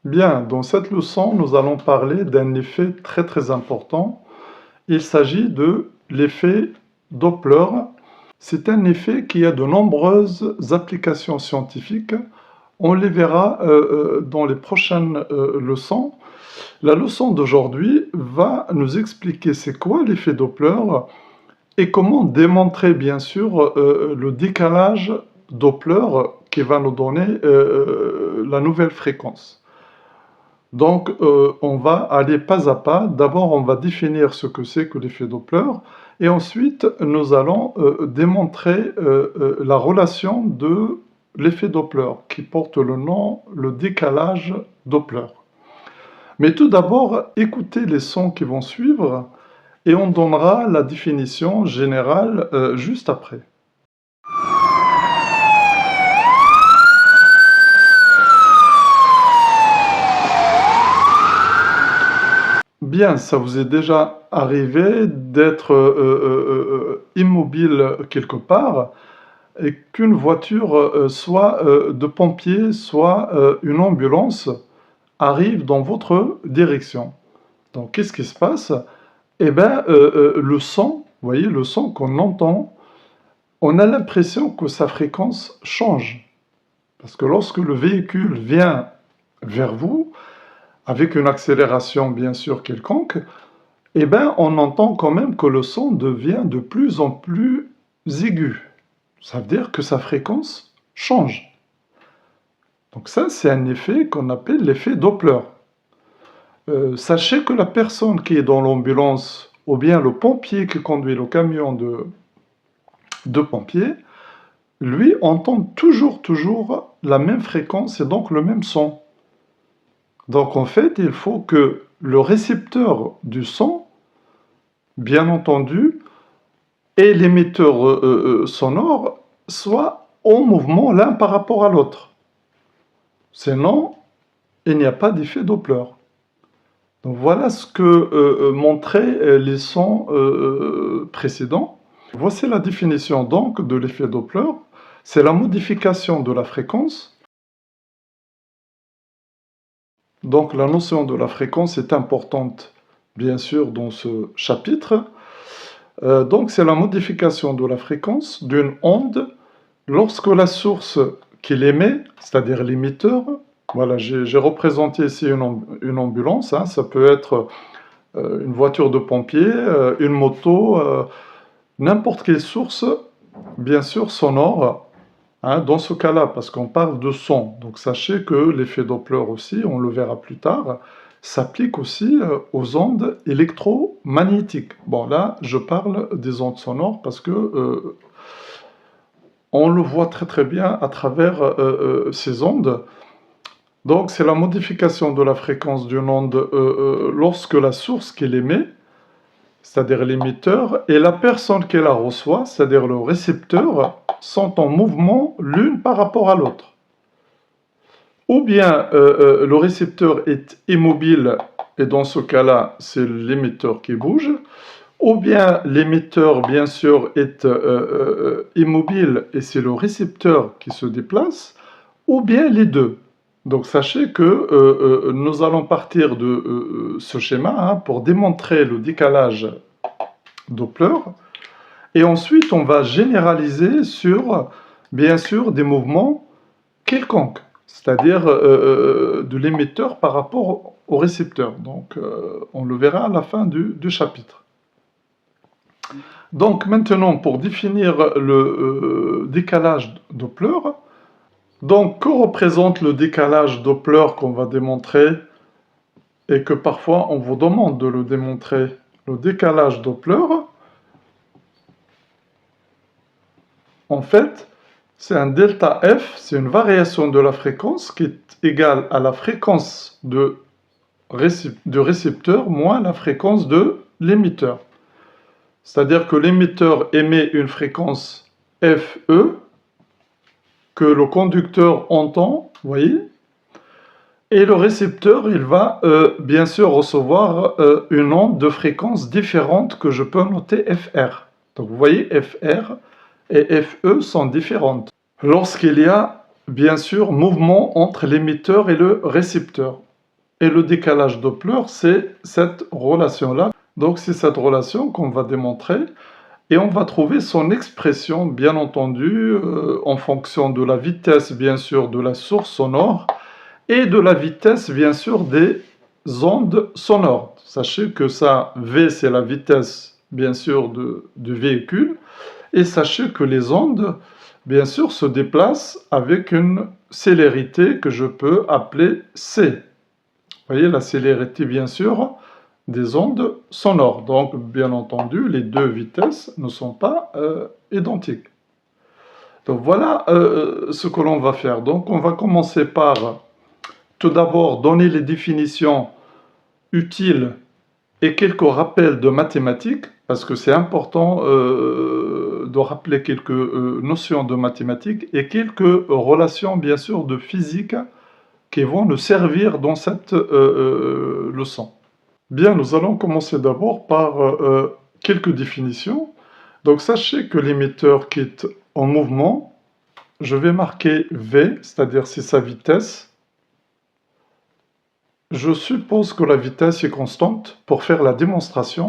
Bien, dans cette leçon, nous allons parler d'un effet très important. Il s'agit de l'effet Doppler. C'est un effet qui a de nombreuses applications scientifiques. On les verra dans les prochaines leçons. La leçon d'aujourd'hui va nous expliquer c'est quoi l'effet Doppler et comment démontrer bien sûr le décalage Doppler qui va nous donner la nouvelle fréquence. Donc, on va aller pas à pas. D'abord, on va définir ce que c'est que l'effet Doppler, et ensuite, nous allons démontrer la relation de l'effet Doppler, qui porte le nom, le décalage Doppler. Mais tout d'abord, écoutez les sons qui vont suivre, et on donnera la définition générale juste après. Bien, ça vous est déjà arrivé d'être immobile quelque part et qu'une voiture, soit de pompiers, soit une ambulance, arrive dans votre direction. Donc, qu'est-ce qui se passe? Eh bien, le son, vous voyez, le son qu'on entend, on a l'impression que sa fréquence change. Parce que lorsque le véhicule vient vers vous, avec une accélération bien sûr quelconque, eh bien, on entend quand même que le son devient de plus en plus aigu. Ça veut dire que sa fréquence change. Donc ça, c'est un effet qu'on appelle l'effet Doppler. Sachez que la personne qui est dans l'ambulance, ou bien le pompier qui conduit le camion de pompiers, lui entend toujours la même fréquence et donc le même son. Donc en fait, il faut que le récepteur du son, bien entendu, et l'émetteur sonore soient en mouvement l'un par rapport à l'autre. Sinon, il n'y a pas d'effet Doppler. Donc voilà ce que montraient les sons précédents. Voici la définition donc de l'effet Doppler. C'est la modification de la fréquence. Donc la notion de la fréquence est importante, bien sûr, dans ce chapitre. Donc c'est la modification de la fréquence d'une onde lorsque la source qui l'émet, c'est-à-dire l'émetteur, voilà, j'ai représenté ici une ambulance, hein, ça peut être une voiture de pompier, une moto, n'importe quelle source, bien sûr, sonore, hein, dans ce cas-là, parce qu'on parle de son. Donc sachez que l'effet Doppler aussi, on le verra plus tard, s'applique aussi aux ondes électromagnétiques. Bon, là, je parle des ondes sonores parce que on le voit très bien à travers ces ondes. Donc, c'est la modification de la fréquence d'une onde lorsque la source qui l'émet, c'est-à-dire l'émetteur, et la personne qui la reçoit, c'est-à-dire le récepteur, sont en mouvement l'une par rapport à l'autre. Ou bien le récepteur est immobile, et dans ce cas-là, c'est l'émetteur qui bouge, ou bien l'émetteur, bien sûr, est immobile, et c'est le récepteur qui se déplace, ou bien les deux. Donc sachez que nous allons partir de ce schéma hein, pour démontrer le décalage Doppler, et ensuite on va généraliser sur, bien sûr, des mouvements quelconques, c'est-à-dire de l'émetteur par rapport au récepteur. Donc on le verra à la fin du chapitre. Donc maintenant, pour définir le décalage Doppler, donc que représente le décalage Doppler qu'on va démontrer et que parfois on vous demande de le démontrer? Le décalage Doppler, en fait, c'est un delta F, c'est une variation de la fréquence qui est égale à la fréquence du récepteur moins la fréquence de l'émetteur. C'est-à-dire que l'émetteur émet une fréquence FE que le conducteur entend, vous voyez, et le récepteur, il va bien sûr recevoir une onde de fréquence différente que je peux noter FR. Donc vous voyez, FR et FE sont différentes. Lorsqu'il y a bien sûr mouvement entre l'émetteur et le récepteur. Et le décalage Doppler, c'est cette relation-là. Donc c'est cette relation qu'on va démontrer. Et on va trouver son expression, bien entendu, en fonction de la vitesse, bien sûr, de la source sonore et de la vitesse, bien sûr, des ondes sonores. Sachez que ça, V, c'est la vitesse, bien sûr, du véhicule. Et sachez que les ondes, bien sûr, se déplacent avec une célérité que je peux appeler C. Vous voyez, la célérité, bien sûr, des ondes sonores. Donc, bien entendu, les deux vitesses ne sont pas identiques. Donc, voilà ce que l'on va faire. Donc, on va commencer par, tout d'abord, donner les définitions utiles et quelques rappels de mathématiques, parce que c'est important de rappeler quelques notions de mathématiques et quelques relations, bien sûr, de physique qui vont nous servir dans cette leçon. Bien, nous allons commencer d'abord par quelques définitions. Donc, sachez que l'émetteur qui est en mouvement, je vais marquer V, c'est-à-dire c'est sa vitesse. Je suppose que la vitesse est constante pour faire la démonstration.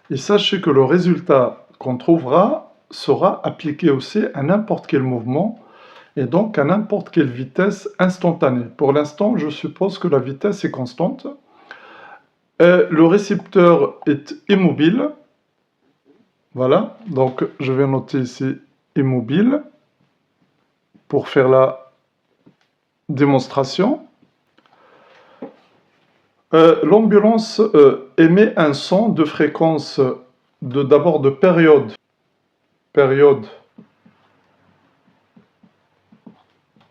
Et sachez que le résultat qu'on trouvera sera appliqué aussi à n'importe quel mouvement et donc à n'importe quelle vitesse instantanée. Pour l'instant, je suppose que la vitesse est constante. Le récepteur est immobile. Voilà, donc je vais noter ici immobile pour faire la démonstration. L'ambulance émet un son de fréquence d'abord de période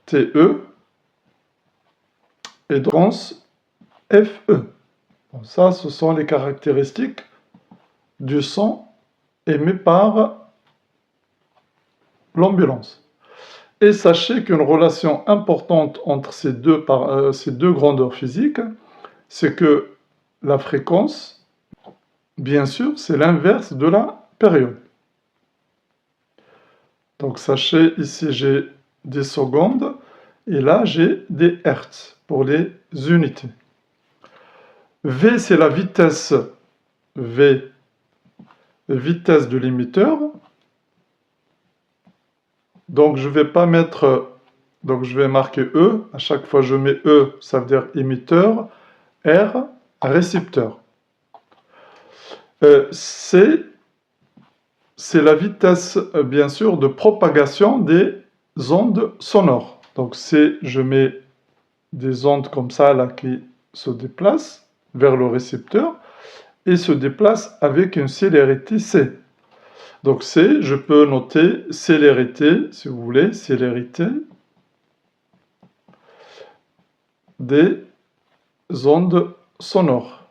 TE et de fréquence FE. Bon, ça, ce sont les caractéristiques du son émis par l'ambulance. Et sachez qu'une relation importante entre ces deux grandeurs physiques, c'est que la fréquence, bien sûr, c'est l'inverse de la période. Donc sachez, ici j'ai des secondes, et là j'ai des hertz pour les unités. V, c'est la vitesse V, vitesse de l'émetteur. Donc je vais pas mettre, donc je vais marquer E. À chaque fois je mets E, ça veut dire émetteur. R, récepteur. C, c'est la vitesse, bien sûr, de propagation des ondes sonores. Donc C, je mets des ondes comme ça là qui se déplacent vers le récepteur et se déplacent avec une célérité C. Donc C, je peux noter célérité, si vous voulez, célérité des ondes sonores.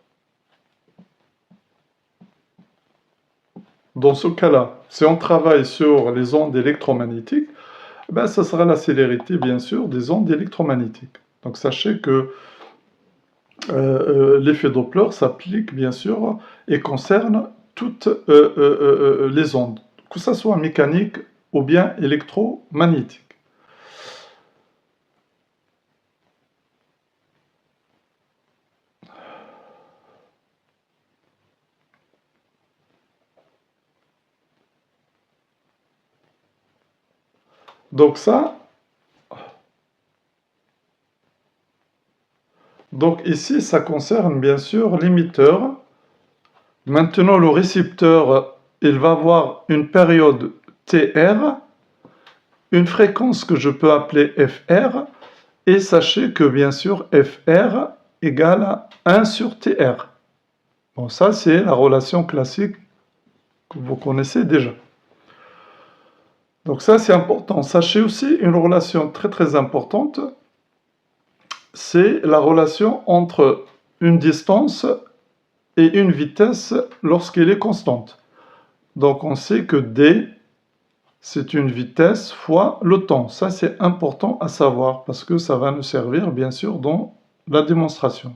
Dans ce cas-là, si on travaille sur les ondes électromagnétiques, ben, ça sera la célérité, bien sûr, des ondes électromagnétiques. Donc sachez que l'effet Doppler s'applique, bien sûr, et concerne toutes les ondes, que ce soit mécanique ou bien électromagnétique. Donc ça, donc ici, ça concerne bien sûr l'émetteur. Maintenant, le récepteur, il va avoir une période TR, une fréquence que je peux appeler FR, et sachez que bien sûr, FR égale à 1 sur TR. Bon, ça, c'est la relation classique que vous connaissez déjà. Donc ça, c'est important. Sachez aussi une relation très très importante, c'est la relation entre une distance et une vitesse lorsqu'elle est constante. Donc on sait que D, c'est une vitesse fois le temps. Ça, c'est important à savoir parce que ça va nous servir, bien sûr, dans la démonstration.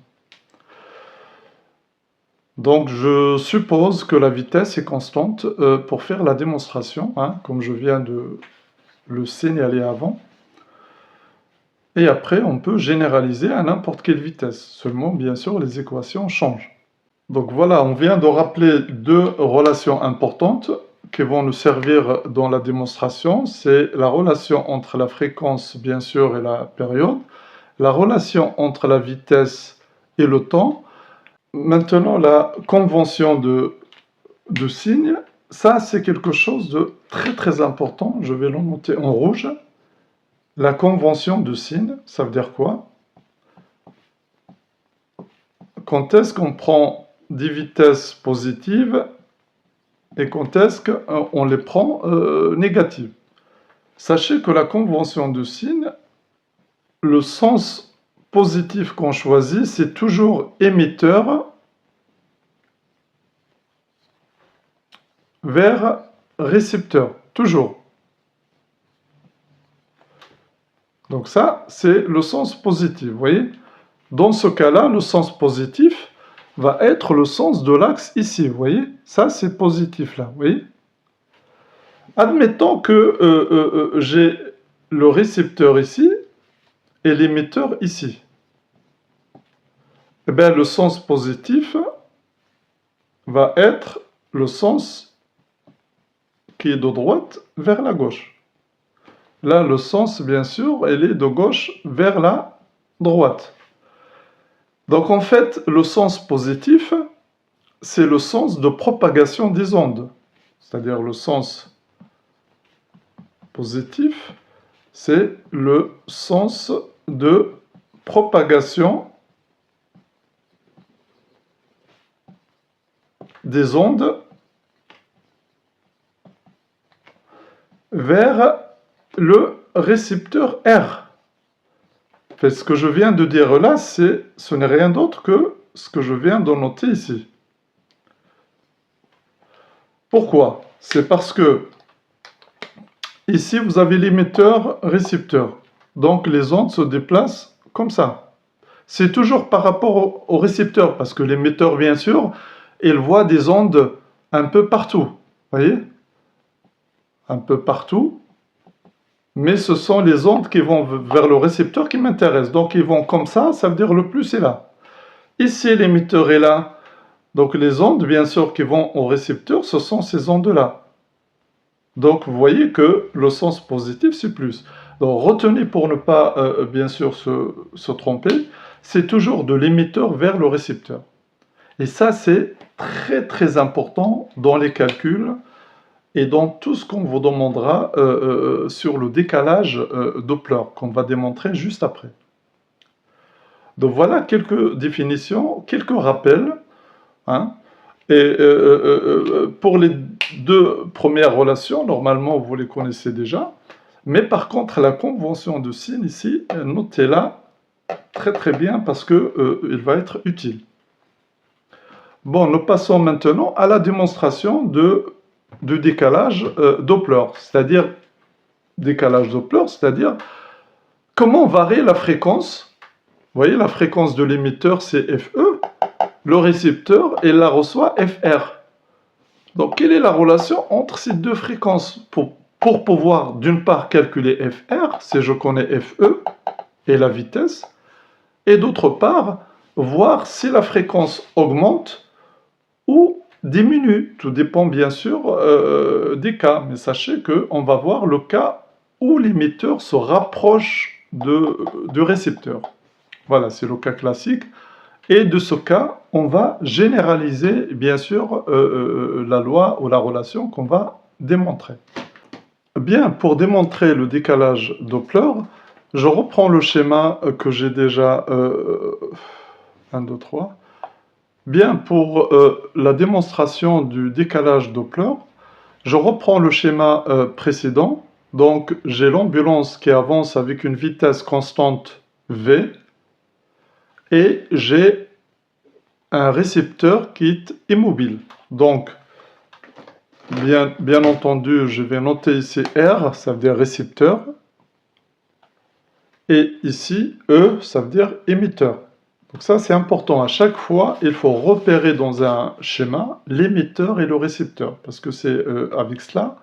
Donc je suppose que la vitesse est constante pour faire la démonstration, hein, comme je viens de le signaler avant. Et après, on peut généraliser à n'importe quelle vitesse. Seulement, bien sûr, les équations changent. Donc voilà, on vient de rappeler deux relations importantes qui vont nous servir dans la démonstration. C'est la relation entre la fréquence, bien sûr, et la période. La relation entre la vitesse et le temps. Maintenant, la convention de signe. Ça, c'est quelque chose de très très important. Je vais le noter en rouge. La convention de signe, ça veut dire quoi? Quand est-ce qu'on prend des vitesses positives et quand est-ce qu'on les prend négatives? Sachez que la convention de signe, le sens positif qu'on choisit, c'est toujours émetteur vers récepteur, toujours. Donc ça, c'est le sens positif, vous voyez? Dans ce cas-là, le sens positif va être le sens de l'axe ici, vous voyez? Ça, c'est positif là, vous voyez? Admettons que j'ai le récepteur ici et l'émetteur ici. Eh bien, le sens positif va être le sens qui est de droite vers la gauche. Là, le sens, bien sûr, elle est de gauche vers la droite. Donc, en fait, le sens positif, c'est le sens de propagation des ondes. C'est-à-dire le sens positif, c'est le sens de propagation des ondes vers le récepteur R. Ce que je viens de dire là, ce n'est rien d'autre que ce que je viens de noter ici. Pourquoi? C'est parce que ici, vous avez l'émetteur-récepteur. Donc, les ondes se déplacent comme ça. C'est toujours par rapport au récepteur, parce que l'émetteur, bien sûr, il voit des ondes un peu partout. Vous voyez? Un peu partout. Mais ce sont les ondes qui vont vers le récepteur qui m'intéressent. Donc, ils vont comme ça veut dire le plus est là. Ici, l'émetteur est là. Donc, les ondes, bien sûr, qui vont au récepteur, ce sont ces ondes-là. Donc, vous voyez que le sens positif, c'est plus. Donc, retenez pour ne pas, bien sûr, se tromper, c'est toujours de l'émetteur vers le récepteur. Et ça, c'est très, très important dans les calculs et dans tout ce qu'on vous demandera sur le décalage Doppler, qu'on va démontrer juste après. Donc, voilà quelques définitions, quelques rappels. Hein. Et pour les deux premières relations, normalement, vous les connaissez déjà. Mais par contre, la convention de signe ici, notez-la très très bien parce qu'il va être utile. Bon, nous passons maintenant à la démonstration du décalage Doppler, c'est-à-dire décalage Doppler, c'est-à-dire comment varie la fréquence. Vous voyez, la fréquence de l'émetteur, c'est FE. Le récepteur, il la reçoit FR. Donc, quelle est la relation entre ces deux fréquences? Pour pouvoir, d'une part, calculer FR, si je connais FE et la vitesse, et d'autre part, voir si la fréquence augmente ou diminue. Tout dépend, bien sûr, des cas. Mais sachez qu'on va voir le cas où l'émetteur se rapproche du récepteur. Voilà, c'est le cas classique. Et de ce cas, on va généraliser, bien sûr, la loi ou la relation qu'on va démontrer. Bien, pour démontrer le décalage Doppler, je reprends le schéma que j'ai déjà... 1, 2, 3. Bien, pour la démonstration du décalage Doppler, je reprends le schéma précédent. Donc, j'ai l'ambulance qui avance avec une vitesse constante V. Et j'ai un récepteur qui est immobile. Donc, bien entendu, je vais noter ici R, ça veut dire récepteur. Et ici, E, ça veut dire émetteur. Donc ça, c'est important. À chaque fois, il faut repérer dans un schéma l'émetteur et le récepteur. Parce que c'est avec cela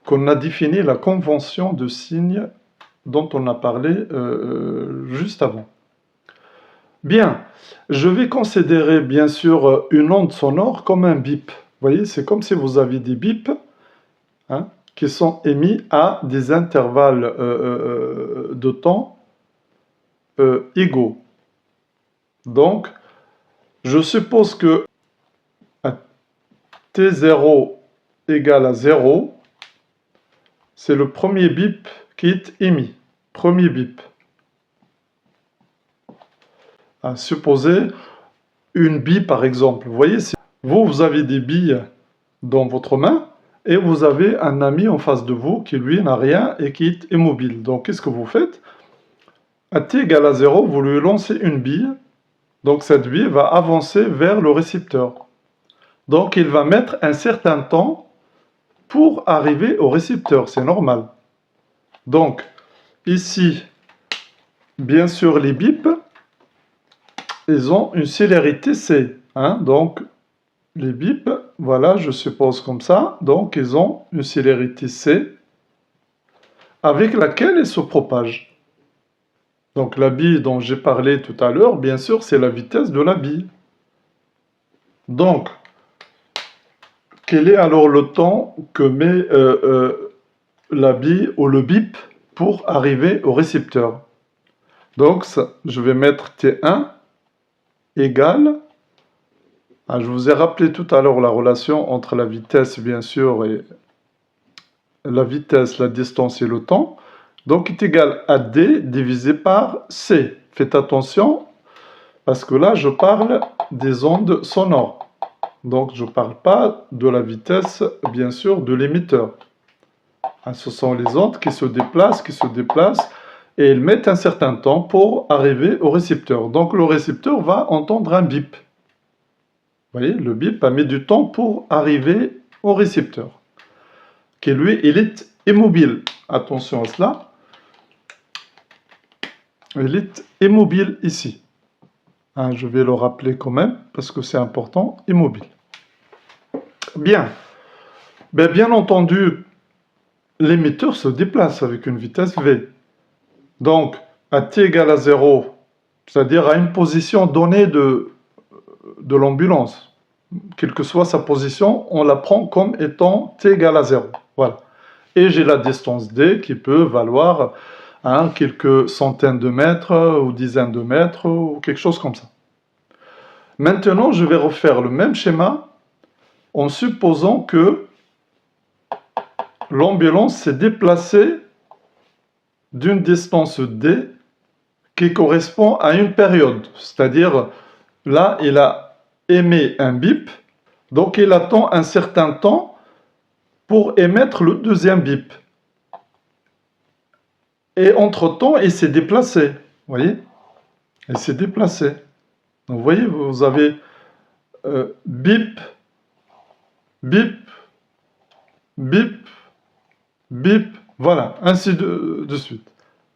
qu'on a défini la convention de signe dont on a parlé juste avant. Bien, je vais considérer bien sûr une onde sonore comme un bip. Vous voyez, c'est comme si vous aviez des bips, hein, qui sont émis à des intervalles de temps égaux. Donc, je suppose que T0 égale à 0, c'est le premier bip qui est émis. Premier bip. Supposez une bille par exemple. Vous voyez, si vous avez des billes dans votre main et vous avez un ami en face de vous qui lui n'a rien et qui est immobile. Donc qu'est-ce que vous faites? À t égale à 0, vous lui lancez une bille. Donc cette bille va avancer vers le récepteur. Donc il va mettre un certain temps pour arriver au récepteur. C'est normal. Donc ici, bien sûr, les bips, ils ont une célérité C. Hein, donc, les bips, voilà, je suppose comme ça. Donc, ils ont une célérité C avec laquelle ils se propagent. Donc, la bille dont j'ai parlé tout à l'heure, bien sûr, c'est la vitesse de la bille. Donc, quel est alors le temps que met la bille ou le bip pour arriver au récepteur? Donc, ça, je vais mettre T1 égale, je vous ai rappelé tout à l'heure la relation entre la vitesse, bien sûr, et la vitesse, la distance et le temps. Donc, est égal à D divisé par C. Faites attention, parce que là, je parle des ondes sonores. Donc, je ne parle pas de la vitesse, bien sûr, de l'émetteur. Ce sont les ondes qui se déplacent, et elles mettent un certain temps pour arriver au récepteur. Donc, le récepteur va entendre un bip. Vous voyez, le bip a mis du temps pour arriver au récepteur, qui lui, il est immobile. Attention à cela. Il est immobile ici. Je vais le rappeler quand même, parce que c'est important, immobile. Bien. Bien entendu, l'émetteur se déplace avec une vitesse v. Donc, à t égale à 0, c'est-à-dire à une position donnée de l'ambulance, quelle que soit sa position, on la prend comme étant t égale à 0. Voilà. Et j'ai la distance d qui peut valoir quelques centaines de mètres ou dizaines de mètres ou quelque chose comme ça. Maintenant, je vais refaire le même schéma en supposant que l'ambulance s'est déplacée d'une distance d qui correspond à une période. C'est-à-dire, là, il a émis un bip, donc il attend un certain temps pour émettre le deuxième bip. Et entre-temps, il s'est déplacé. Vous voyez? Il s'est déplacé. Donc, vous voyez, vous avez bip, bip, bip, bip, voilà, ainsi de suite.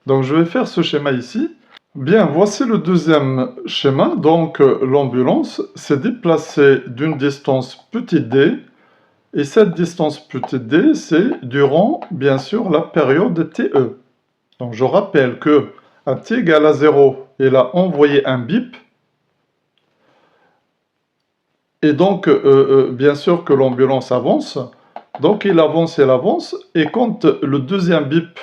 Donc, je vais faire ce schéma ici. Bien, voici le deuxième schéma. Donc, l'ambulance s'est déplacée d'une distance petit d, et cette distance petit d, c'est durant, bien sûr, la période TE. Donc, je rappelle que à t égale à 0, il a envoyé un bip, et donc, bien sûr que l'ambulance avance. Donc, il avance, et quand le deuxième bip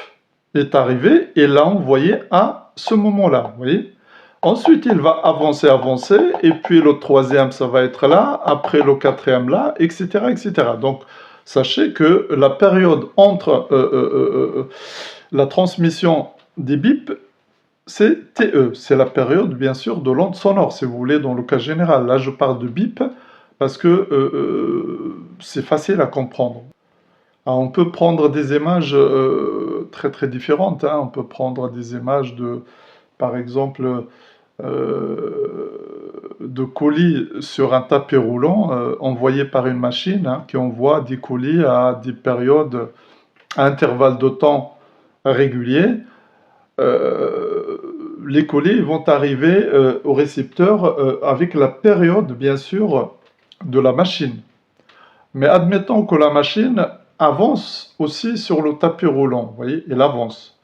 est arrivé, il l'a envoyé à ce moment-là, vous voyez. Ensuite, il va avancer, et puis le troisième, ça va être là, après le quatrième là, etc., etc. Donc, sachez que la période entre la transmission des bips, c'est TE. C'est la période, bien sûr, de l'onde sonore, si vous voulez, dans le cas général. Là, je parle de bip parce que c'est facile à comprendre. Alors, on peut prendre des images très très différentes. On peut prendre des images de, par exemple, de colis sur un tapis roulant envoyés par une machine qui envoie des colis à des périodes, à intervalles de temps réguliers. Les colis vont arriver au récepteur avec la période, bien sûr, de la machine. Mais admettons que la machine avance aussi sur le tapis roulant, vous voyez, elle avance.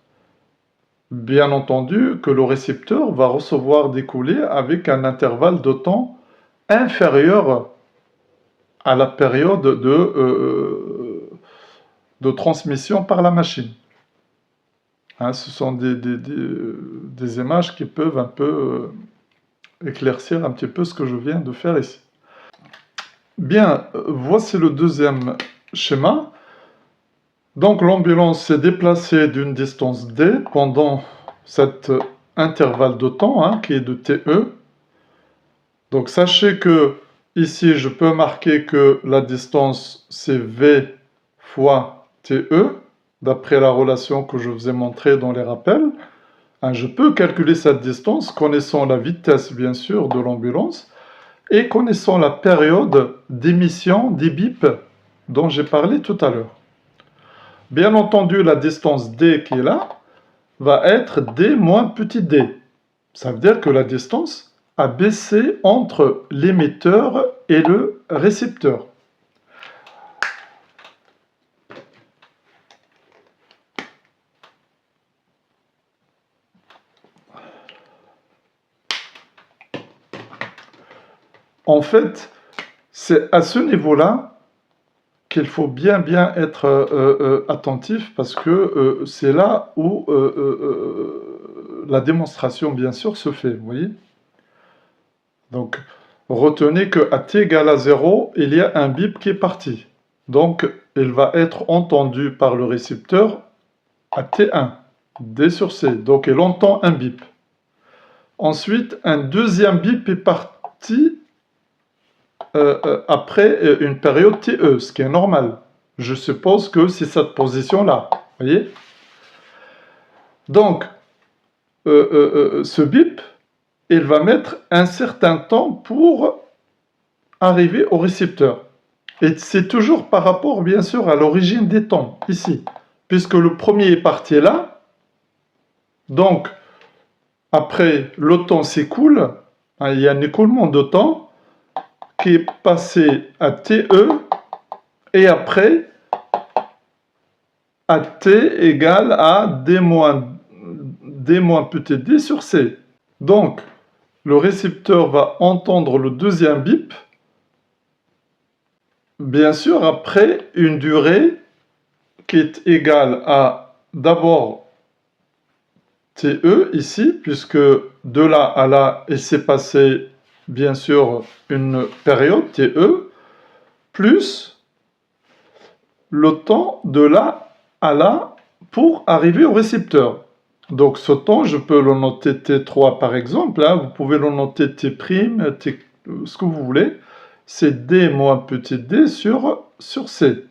bien entendu que le récepteur va recevoir des coulées avec un intervalle de temps inférieur à la période de transmission par la machine. Hein, ce sont des images qui peuvent un peu éclaircir un petit peu ce que je viens de faire ici. Bien, voici le deuxième schéma. Donc l'ambulance s'est déplacée d'une distance d pendant cet intervalle de temps hein, qui est de TE. Donc sachez que ici je peux marquer que la distance c'est V fois TE, d'après la relation que je vous ai montrée dans les rappels. Hein, je peux calculer cette distance connaissant la vitesse bien sûr de l'ambulance et connaissant la période d'émission des bips dont j'ai parlé tout à l'heure. Bien entendu, la distance d qui est là va être d moins petit d. Ça veut dire que la distance a baissé entre l'émetteur et le récepteur. En fait, c'est à ce niveau-là qu'il faut bien être attentif parce que c'est là où la démonstration, bien sûr, se fait, vous voyez. Donc, retenez qu'à t égale à 0, il y a un bip qui est parti. Donc, il va être entendu par le récepteur à t1, d sur c. Donc, il entend un bip. Ensuite, un deuxième bip est parti après une période TE, ce qui est normal. Je suppose que c'est cette position-là. Vous voyez? Donc, ce bip, il va mettre un certain temps pour arriver au récepteur. Et c'est toujours par rapport, bien sûr, à l'origine des temps, ici. Puisque le premier est parti là. Donc, après, le temps s'écoule. Hein, il y a un écoulement de temps qui est passé à TE et après à T égale à D moins petit d sur C. Donc, le récepteur va entendre le deuxième bip, bien sûr, après une durée qui est égale à d'abord TE ici, puisque de là à là, il s'est passé bien sûr une période TE, plus le temps de là à là pour arriver au récepteur. Donc ce temps, je peux le noter T3 par exemple, hein, vous pouvez le noter T', T, ce que vous voulez, c'est D moins petit d sur C.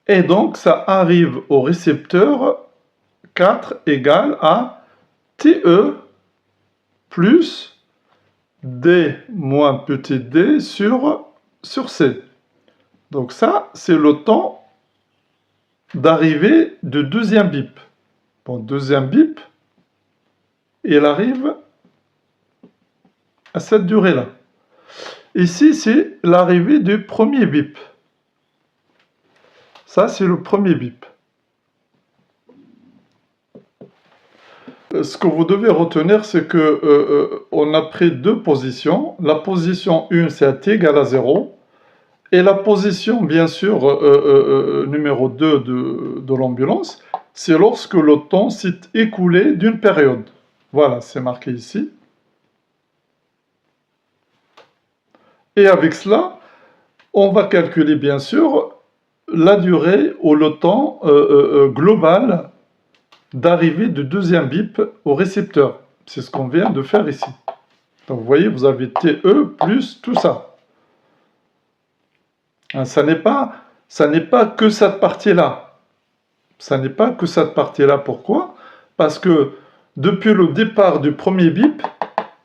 Et donc ça arrive au récepteur 4 égale à TE plus D moins petit d sur C. Donc ça, c'est le temps d'arrivée du deuxième bip. Bon, deuxième bip, il arrive à cette durée-là. Ici, c'est l'arrivée du premier bip. Ça, c'est le premier bip. Ce que vous devez retenir, c'est que on a pris deux positions. La position 1, c'est à t égale à 0. Et la position, bien sûr, numéro 2 de l'ambulance, c'est lorsque le temps s'est écoulé d'une période. Voilà, c'est marqué ici. Et avec cela, on va calculer, bien sûr, la durée ou le temps global d'arrivée du deuxième bip au récepteur. C'est ce qu'on vient de faire ici. Donc, vous voyez, vous avez TE plus tout ça. Ça n'est pas que cette partie-là. Ça n'est pas que cette partie-là. Pourquoi? Parce que depuis le départ du premier bip,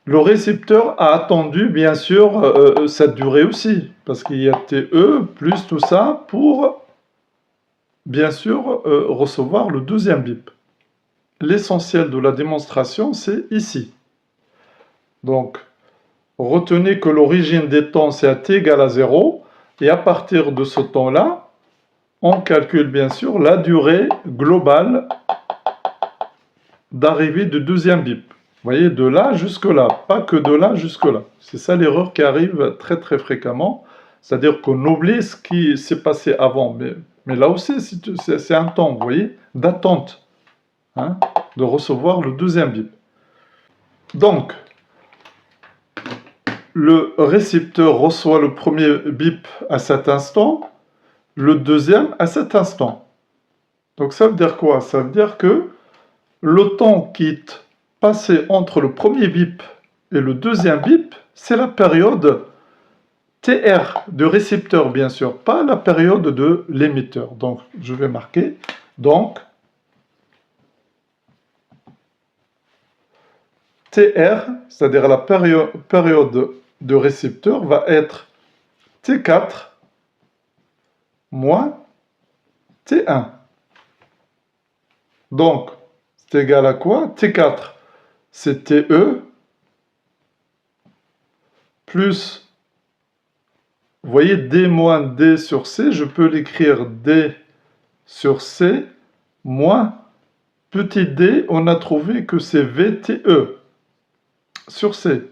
le récepteur a attendu, bien sûr, cette durée aussi. Parce qu'il y a TE plus tout ça pour, bien sûr, recevoir le deuxième bip. L'essentiel de la démonstration, c'est ici. Donc, retenez que l'origine des temps, c'est à t égale à 0. Et à partir de ce temps-là, on calcule bien sûr la durée globale d'arrivée du deuxième bip. Vous voyez, de là jusque là, pas que de là jusque là. C'est ça l'erreur qui arrive très très fréquemment. C'est-à-dire qu'on oublie ce qui s'est passé avant. Mais là aussi, c'est un temps, vous voyez, d'attente, hein, de recevoir le deuxième bip. Donc, le récepteur reçoit le premier bip à cet instant, le deuxième à cet instant. Donc ça veut dire quoi? Ça veut dire que le temps qui est passé entre le premier bip et le deuxième bip, c'est la période TR de récepteur, bien sûr, pas la période de l'émetteur. Donc, je vais marquer. Donc, TR, c'est-à-dire la période de récepteur, va être T4 moins T1. Donc, c'est égal à quoi? T4, c'est TE, plus, vous voyez, D moins D sur C, je peux l'écrire D sur C, moins, petit d, on a trouvé que c'est VTE sur C.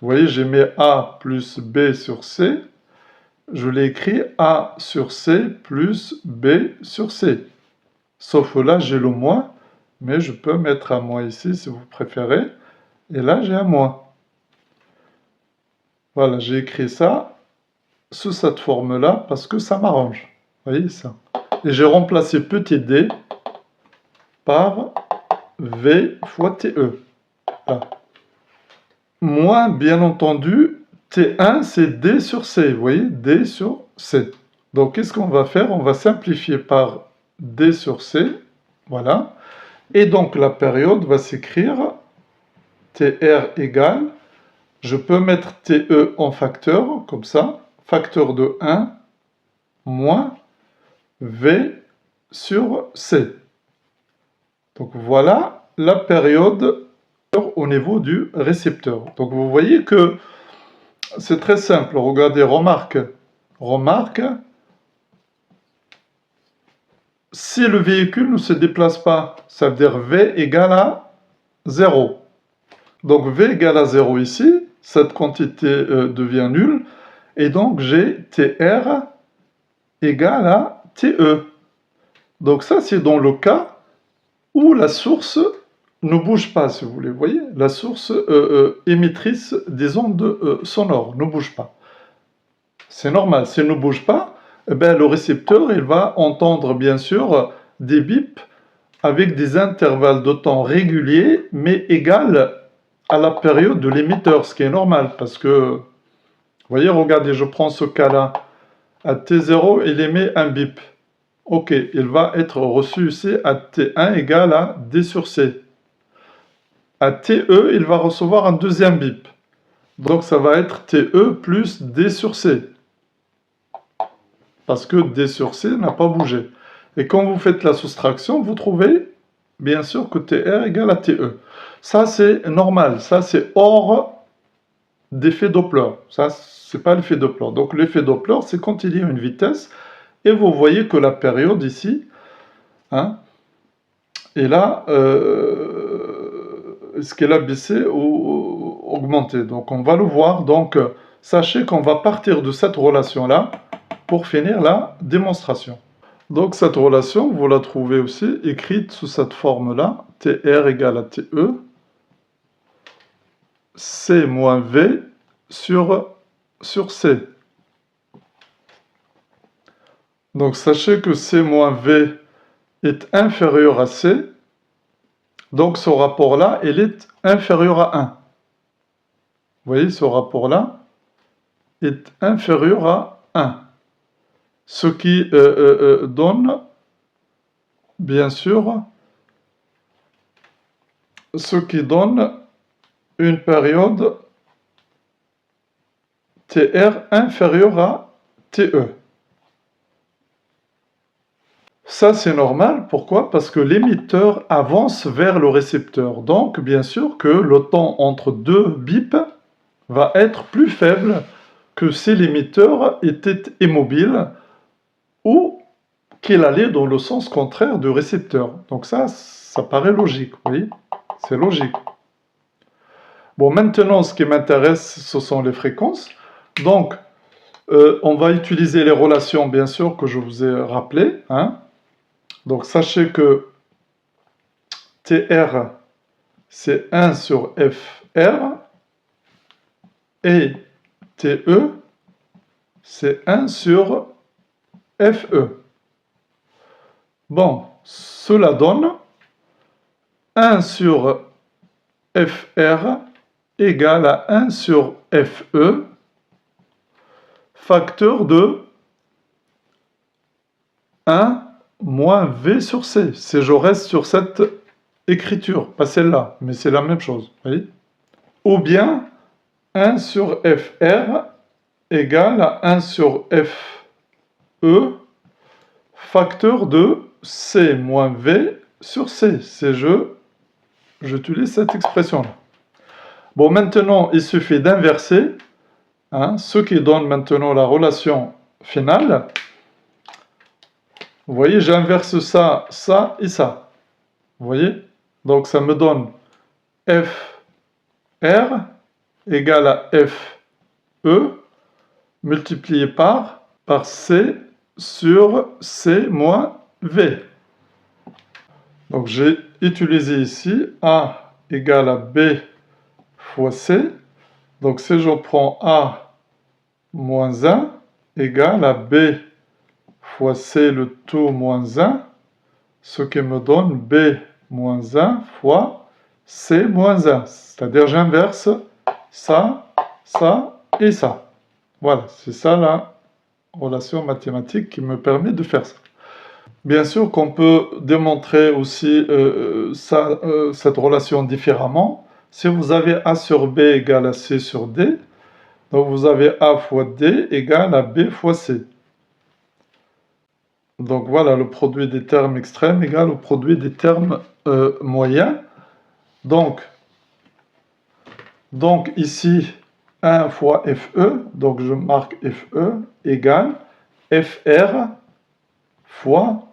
Vous voyez, j'ai mis A plus B sur C, je l'ai écrit A sur C plus B sur C. Sauf là, j'ai le moins, mais je peux mettre un moins ici si vous préférez. Et là, j'ai un moins. Voilà, j'ai écrit ça sous cette forme-là parce que ça m'arrange. Vous voyez ça? Et j'ai remplacé petit d par V fois TE. Là. Moins, bien entendu, T1, c'est D sur C. Vous voyez? D sur C. Donc, qu'est-ce qu'on va faire? On va simplifier par D sur C. Voilà. Et donc, la période va s'écrire TR égale, je peux mettre TE en facteur, comme ça, facteur de 1 moins V sur C. Donc, voilà la période au niveau du récepteur. Donc, vous voyez que c'est très simple. Regardez, remarque. Remarque, si le véhicule ne se déplace pas, ça veut dire V égale à 0. Donc V égale à 0 ici, cette quantité devient nulle, et donc j'ai TR égale à TE. Donc ça, c'est dans le cas où la source ne bouge pas, si vous voulez. Vous voyez, la source émettrice des ondes sonores ne bouge pas. C'est normal, si elle ne bouge pas, eh bien, le récepteur il va entendre bien sûr des bips avec des intervalles de temps réguliers, mais égales à la période de l'émetteur, ce qui est normal, parce que, vous voyez, regardez, je prends ce cas-là, à T0, il émet un bip. Ok, il va être reçu ici à T1 égale à D sur C. À TE, il va recevoir un deuxième bip. Donc ça va être TE plus D sur C. Parce que D sur C n'a pas bougé. Et quand vous faites la soustraction, vous trouvez bien sûr que TR égale à TE. Ça, c'est normal. Ça, c'est hors d'effet Doppler. Ça, c'est pas l'effet Doppler. Donc, l'effet Doppler, c'est quand il y a une vitesse. Et vous voyez que la période ici, hein, est là, est-ce qu'elle a baissé ou augmenté? Donc, on va le voir. Donc, sachez qu'on va partir de cette relation-là pour finir la démonstration. Donc cette relation, vous la trouvez aussi écrite sous cette forme-là, TR égale à TE, C moins V sur C. Donc sachez que C moins V est inférieur à C, donc ce rapport-là, il est inférieur à 1. Vous voyez, ce rapport-là est inférieur à 1. Ce qui donne, bien sûr, une période TR inférieure à TE. Ça, c'est normal. Pourquoi? Parce que l'émetteur avance vers le récepteur. Donc, bien sûr que le temps entre deux bips va être plus faible que si l'émetteur était immobile ou qu'il allait dans le sens contraire du récepteur. Donc ça Ça paraît logique, oui, c'est logique. Bon, maintenant, ce qui m'intéresse, ce sont les fréquences. Donc, on va utiliser les relations, bien sûr, que je vous ai rappelées, hein. Donc, sachez que TR, c'est 1 sur FR, et TE, c'est 1 sur FE. Bon, cela donne 1 sur FR égale à 1 sur FE, facteur de 1 moins V sur C. Si je reste sur cette écriture, pas celle-là, mais c'est la même chose, vous voyez? Ou bien 1 sur FR égale à 1 sur FE, facteur de C moins V sur C. C'est j'utilise cette expression-là. Bon, maintenant, il suffit d'inverser, hein, ce qui donne maintenant la relation finale. Vous voyez, j'inverse ça, ça et ça. Vous voyez? Donc, ça me donne FR égale à FE multiplié par C sur C moins V. Donc, j'ai utilisé ici A égale à B fois C. Donc, si je prends A moins 1 égale à B fois C le tout moins 1, ce qui me donne B moins 1 fois C moins 1. C'est-à-dire j'inverse ça, ça et ça. Voilà, c'est ça la relation mathématique qui me permet de faire ça. Bien sûr qu'on peut démontrer aussi cette relation différemment. Si vous avez A sur B égale à C sur D, donc vous avez A fois D égale à B fois C. Donc voilà, le produit des termes extrêmes égale au produit des termes moyens. Donc ici, 1 fois FE, donc je marque FE, égale FR fois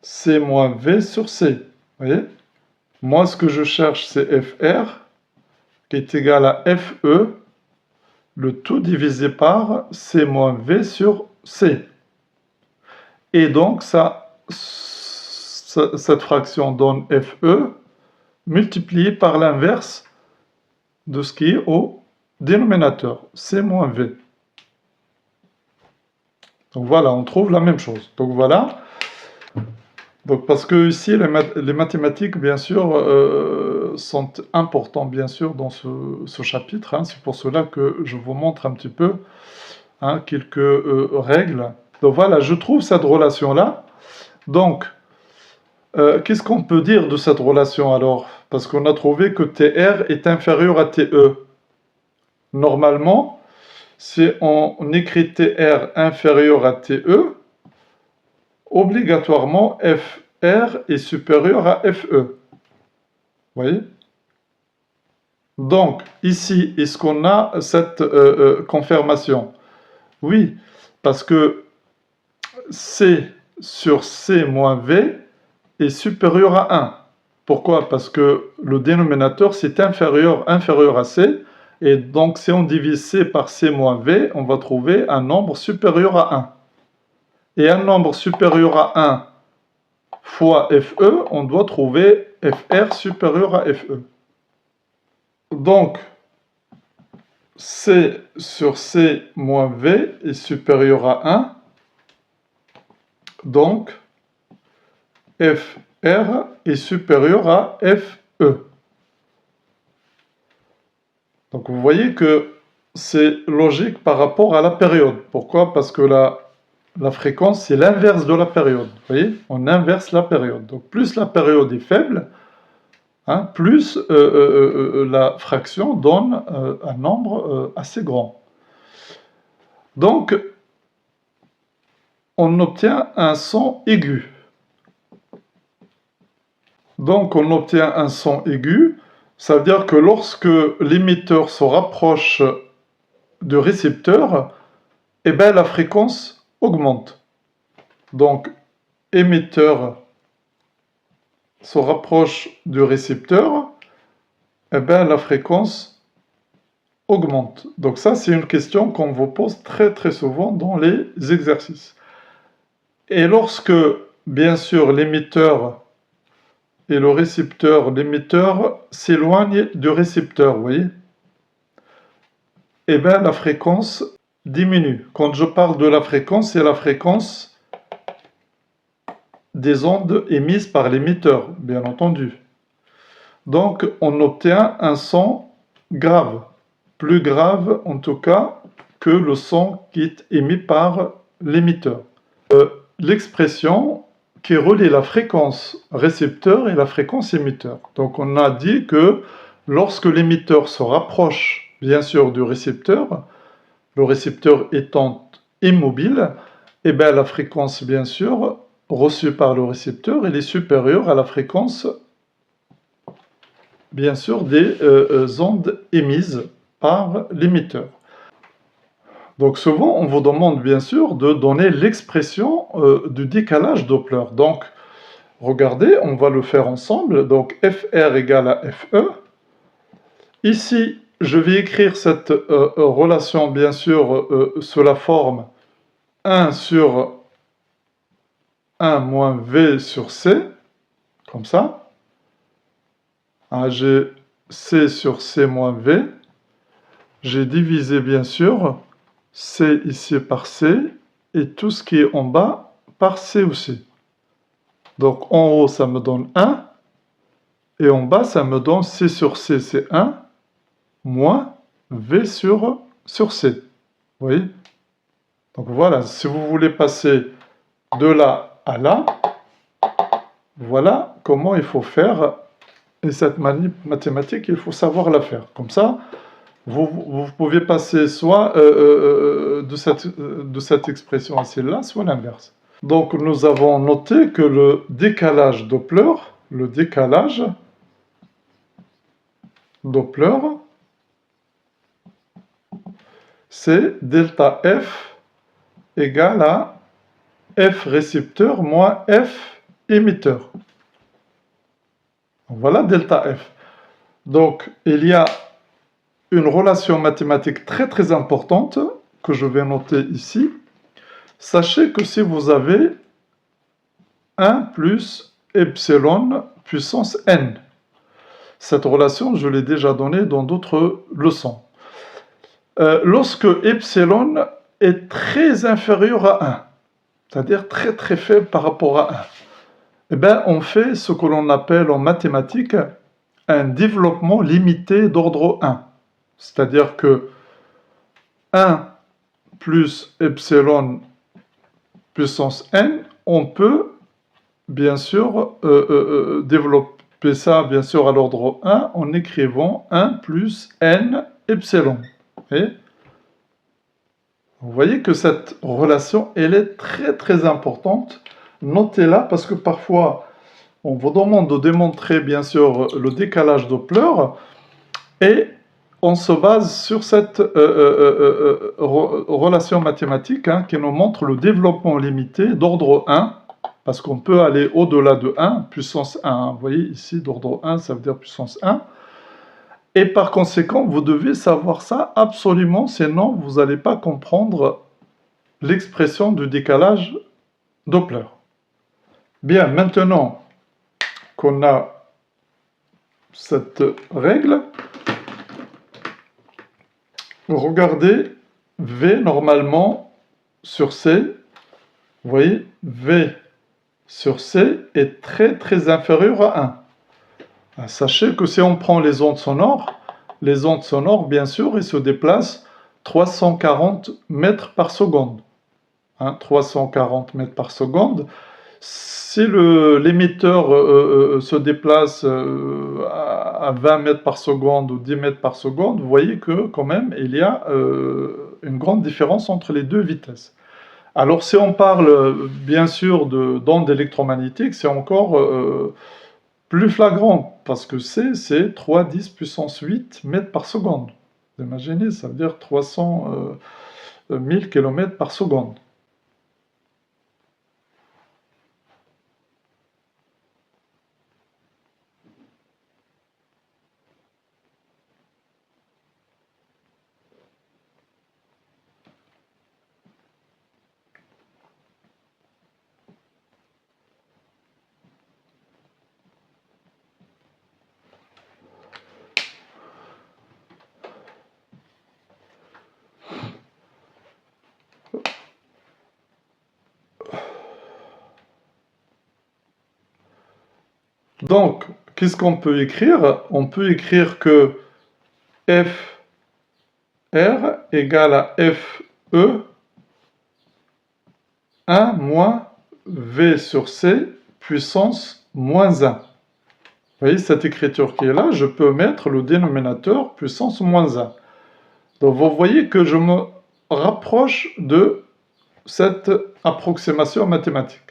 C moins V sur C. Vous voyez? Moi, ce que je cherche, c'est FR, qui est égal à FE, le tout divisé par C moins V sur C. Et donc, cette fraction donne FE multiplié par l'inverse de ce qui est au dénominateur, C moins V. Donc voilà, on trouve la même chose. Donc voilà. Donc parce que ici, les mathématiques, bien sûr, sont importantes, bien sûr, dans ce chapitre, hein. C'est pour cela que je vous montre un petit peu, hein, quelques règles. Donc voilà, je trouve cette relation-là. Donc, qu'est-ce qu'on peut dire de cette relation alors? Parce qu'on a trouvé que TR est inférieur à TE. Normalement, si on écrit TR inférieur à TE, obligatoirement FR est supérieur à FE. Vous voyez? Donc, ici, est-ce qu'on a cette confirmation? Oui, parce que C sur C moins V est supérieur à 1. Pourquoi? Parce que le dénominateur, c'est inférieur à C. Et donc, si on divise C par C moins V, on va trouver un nombre supérieur à 1. Et un nombre supérieur à 1 fois FE, on doit trouver FR supérieur à FE. Donc, C sur C moins V est supérieur à 1. Donc, FR est supérieur à FE. Donc, vous voyez que c'est logique par rapport à la période. Pourquoi? Parce que la fréquence, c'est l'inverse de la période. Vous voyez? On inverse la période. Donc, plus la période est faible, hein, plus la fraction donne un nombre assez grand. Donc, on obtient un son aigu. Donc, on obtient un son aigu. Ça veut dire que lorsque l'émetteur se rapproche du récepteur, eh bien, la fréquence augmente. Donc, émetteur se rapproche du récepteur, eh bien, la fréquence augmente. Donc ça, c'est une question qu'on vous pose très très souvent dans les exercices. Et lorsque, bien sûr, l'émetteur et le récepteur, l'émetteur s'éloigne du récepteur, vous voyez, eh bien, la fréquence diminue. Quand je parle de la fréquence, c'est la fréquence des ondes émises par l'émetteur, bien entendu. Donc, on obtient un son grave, plus grave en tout cas que le son qui est émis par l'émetteur. L'expression qui relie la fréquence récepteur et la fréquence émetteur. Donc, on a dit que lorsque l'émetteur se rapproche, bien sûr, du récepteur, le récepteur étant immobile, eh bien, la fréquence, bien sûr, reçue par le récepteur, elle est supérieure à la fréquence, bien sûr, des ondes émises par l'émetteur. Donc souvent, on vous demande, bien sûr, de donner l'expression du décalage Doppler. Donc, regardez, on va le faire ensemble. Donc, FR égale à FE. Ici, je vais écrire cette relation, bien sûr, sous la forme 1 sur 1 moins V sur C, comme ça. J'ai C sur C moins V. J'ai divisé, bien sûr, C ici par C, et tout ce qui est en bas par C aussi. Donc, en haut, ça me donne 1, et en bas, ça me donne C sur C, c'est 1, moins V sur C. Vous voyez? Donc voilà, si vous voulez passer de là à là, voilà comment il faut faire. Et cette mathématique, il faut savoir la faire. Comme ça, vous pouvez passer soit de cette expression à celle-là, soit l'inverse. Donc nous avons noté que le décalage Doppler, c'est delta F égale à F récepteur moins F émetteur. Voilà delta F. Donc, il y a une relation mathématique très très importante que je vais noter ici. Sachez que si vous avez 1 plus epsilon puissance n, cette relation, je l'ai déjà donnée dans d'autres leçons. Lorsque epsilon est très inférieur à 1, c'est-à-dire très très faible par rapport à 1, eh bien, on fait ce que l'on appelle en mathématiques un développement limité d'ordre 1. C'est-à-dire que 1 plus epsilon puissance n, on peut bien sûr développer ça bien sûr à l'ordre 1 en écrivant 1 plus n epsilon. Et vous voyez que cette relation, elle est très très importante. Notez-la parce que parfois, on vous demande de démontrer bien sûr le décalage Doppler et on se base sur cette relation mathématique qui nous montre le développement limité d'ordre 1, parce qu'on peut aller au-delà de 1, puissance 1. Vous voyez ici, d'ordre 1, ça veut dire puissance 1. Et par conséquent, vous devez savoir ça absolument, sinon vous n'allez pas comprendre l'expression du décalage Doppler. Bien, maintenant qu'on a cette règle, regardez V normalement sur C. Vous voyez, V sur C est très très inférieur à 1. Sachez que si on prend les ondes sonores, bien sûr, elles se déplacent 340 mètres par seconde. 340 mètres par seconde. Si l'émetteur se déplace à 20 mètres par seconde ou 10 mètres par seconde, vous voyez que quand même il y a une grande différence entre les deux vitesses. Alors si on parle bien sûr d'ondes électromagnétiques, c'est encore plus flagrant, parce que c'est 3,10 puissance 8 mètres par seconde. Vous imaginez, ça veut dire 300 000 km par seconde. Donc, qu'est-ce qu'on peut écrire? On peut écrire que F R égale à FE 1 moins V sur C puissance moins 1. Vous voyez cette écriture qui est là, je peux mettre le dénominateur puissance moins 1. Donc vous voyez que je me rapproche de cette approximation mathématique.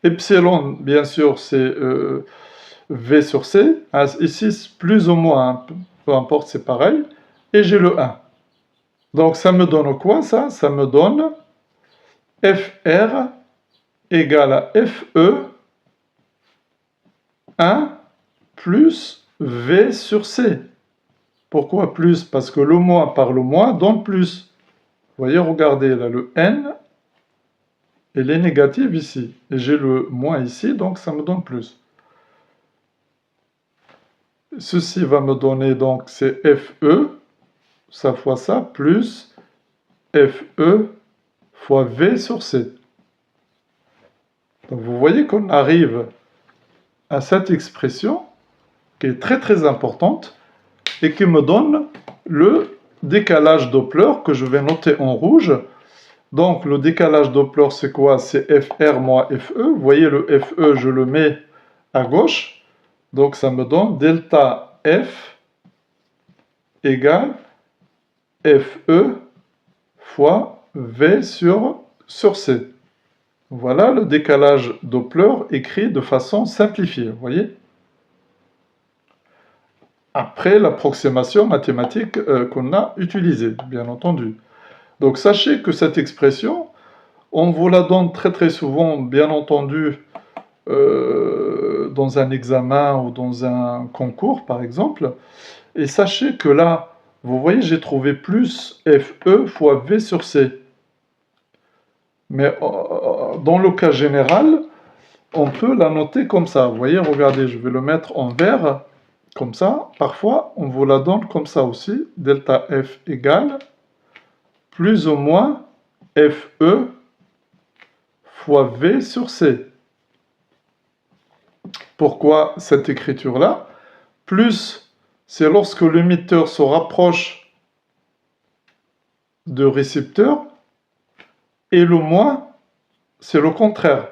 Epsilon, bien sûr, c'est V sur C. Ici, plus ou moins, peu importe, c'est pareil. Et j'ai le 1. Donc ça me donne quoi ça? Ça me donne FR égale à FE 1 plus V sur C. Pourquoi plus? Parce que le moins par le moins donne plus. Vous voyez, regardez là, le N, il est négatif ici. Et j'ai le moins ici, donc ça me donne plus. Ceci va me donner donc, c'est FE, ça fois ça, plus FE fois V sur C. Donc vous voyez qu'on arrive à cette expression qui est très très importante et qui me donne le décalage Doppler que je vais noter en rouge. Donc le décalage Doppler c'est quoi? C'est FR moins FE. Vous voyez le FE, je le mets à gauche. Donc ça me donne delta F égale FE fois V sur C. Voilà le décalage Doppler écrit de façon simplifiée, vous voyez? Après l'approximation mathématique qu'on a utilisée, bien entendu. Donc sachez que cette expression, on vous la donne très très souvent, bien entendu, dans un examen ou dans un concours, par exemple. Et sachez que là, vous voyez, j'ai trouvé plus FE fois V sur C. Mais dans le cas général, on peut la noter comme ça. Vous voyez, regardez, je vais le mettre en vert, comme ça. Parfois, on vous la donne comme ça aussi. Delta F égale plus ou moins FE fois V sur C. Pourquoi cette écriture-là? Plus, c'est lorsque l'émetteur se rapproche de récepteur, et le moins, c'est le contraire,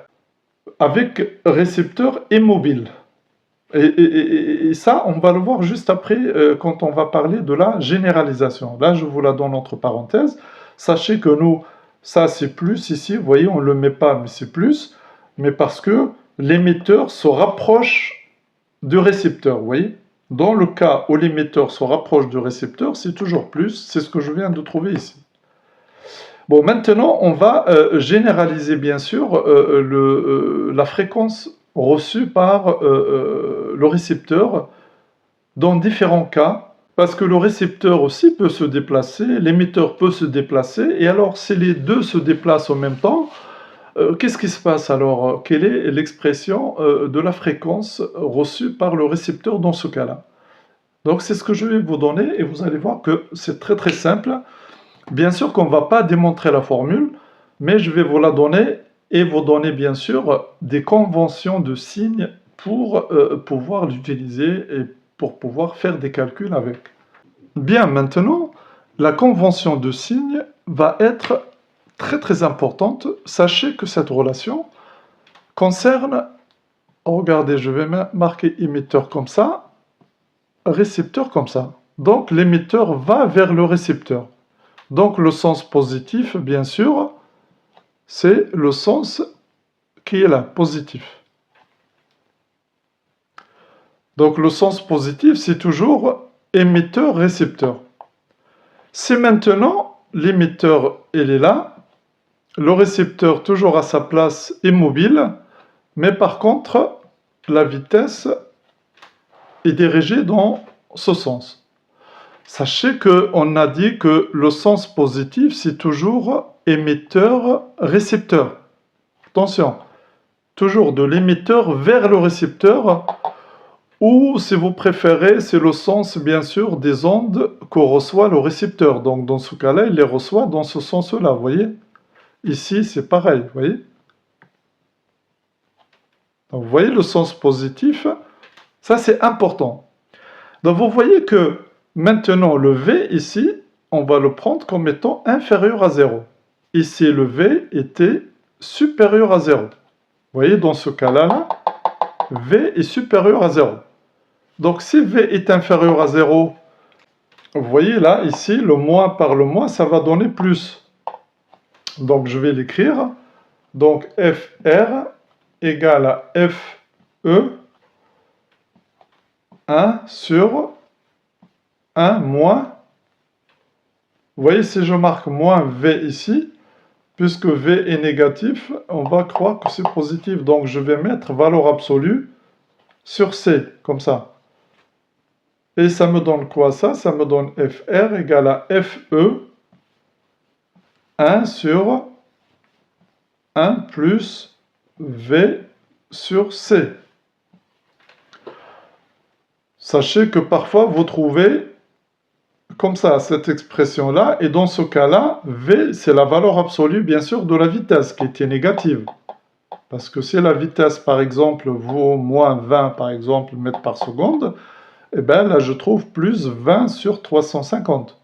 avec récepteur immobile. Et ça, on va le voir juste après, quand on va parler de la généralisation. Là, je vous la donne entre parenthèses. Sachez que nous, ça c'est plus ici, vous voyez, on ne le met pas, mais c'est plus, mais parce que l'émetteur se rapproche du récepteur, vous voyez. Dans le cas où l'émetteur se rapproche du récepteur, c'est toujours plus, c'est ce que je viens de trouver ici. Bon, maintenant, on va généraliser, bien sûr, la fréquence reçue par le récepteur dans différents cas, parce que le récepteur aussi peut se déplacer, l'émetteur peut se déplacer, et alors si les deux se déplacent en même temps, qu'est-ce qui se passe alors? Quelle est l'expression de la fréquence reçue par le récepteur dans ce cas-là? Donc c'est ce que je vais vous donner, et vous allez voir que c'est très très simple. Bien sûr qu'on ne va pas démontrer la formule, mais je vais vous la donner et vous donner bien sûr des conventions de signes pour pouvoir l'utiliser et pour pouvoir faire des calculs avec. Bien, maintenant, la convention de signes va être très très importante. Sachez que cette relation concerne, regardez, je vais marquer émetteur comme ça, récepteur comme ça. Donc l'émetteur va vers le récepteur. Donc le sens positif, bien sûr, c'est le sens qui est là, positif. Donc le sens positif, c'est toujours émetteur-récepteur. Si maintenant l'émetteur, il est là, le récepteur toujours à sa place immobile, mais par contre, la vitesse est dirigée dans ce sens. Sachez qu'on a dit que le sens positif, c'est toujours émetteur-récepteur. Attention, toujours de l'émetteur vers le récepteur, ou si vous préférez, c'est le sens, bien sûr, des ondes que reçoit le récepteur. Donc, dans ce cas-là, il les reçoit dans ce sens-là, vous voyez? Ici, c'est pareil, vous voyez? Donc, vous voyez le sens positif, ça c'est important. Donc vous voyez que maintenant le V ici, on va le prendre comme étant inférieur à 0. Ici le V était supérieur à 0. Vous voyez, dans ce cas-là, V est supérieur à 0. Donc si V est inférieur à 0, vous voyez là, ici, le moins par le moins, ça va donner plus. Donc je vais l'écrire. Donc FR égale à FE 1 sur 1 moins. Vous voyez, si je marque moins V ici, puisque V est négatif, on va croire que c'est positif. Donc je vais mettre valeur absolue sur C, comme ça. Et ça me donne quoi ça? Ça me donne FR égale à FE 1 sur 1 plus V sur C. Sachez que parfois vous trouvez comme ça cette expression-là, et dans ce cas-là, V c'est la valeur absolue bien sûr de la vitesse qui était négative. Parce que si la vitesse par exemple vaut moins 20 par exemple mètres par seconde, et bien là je trouve plus 20 sur 350.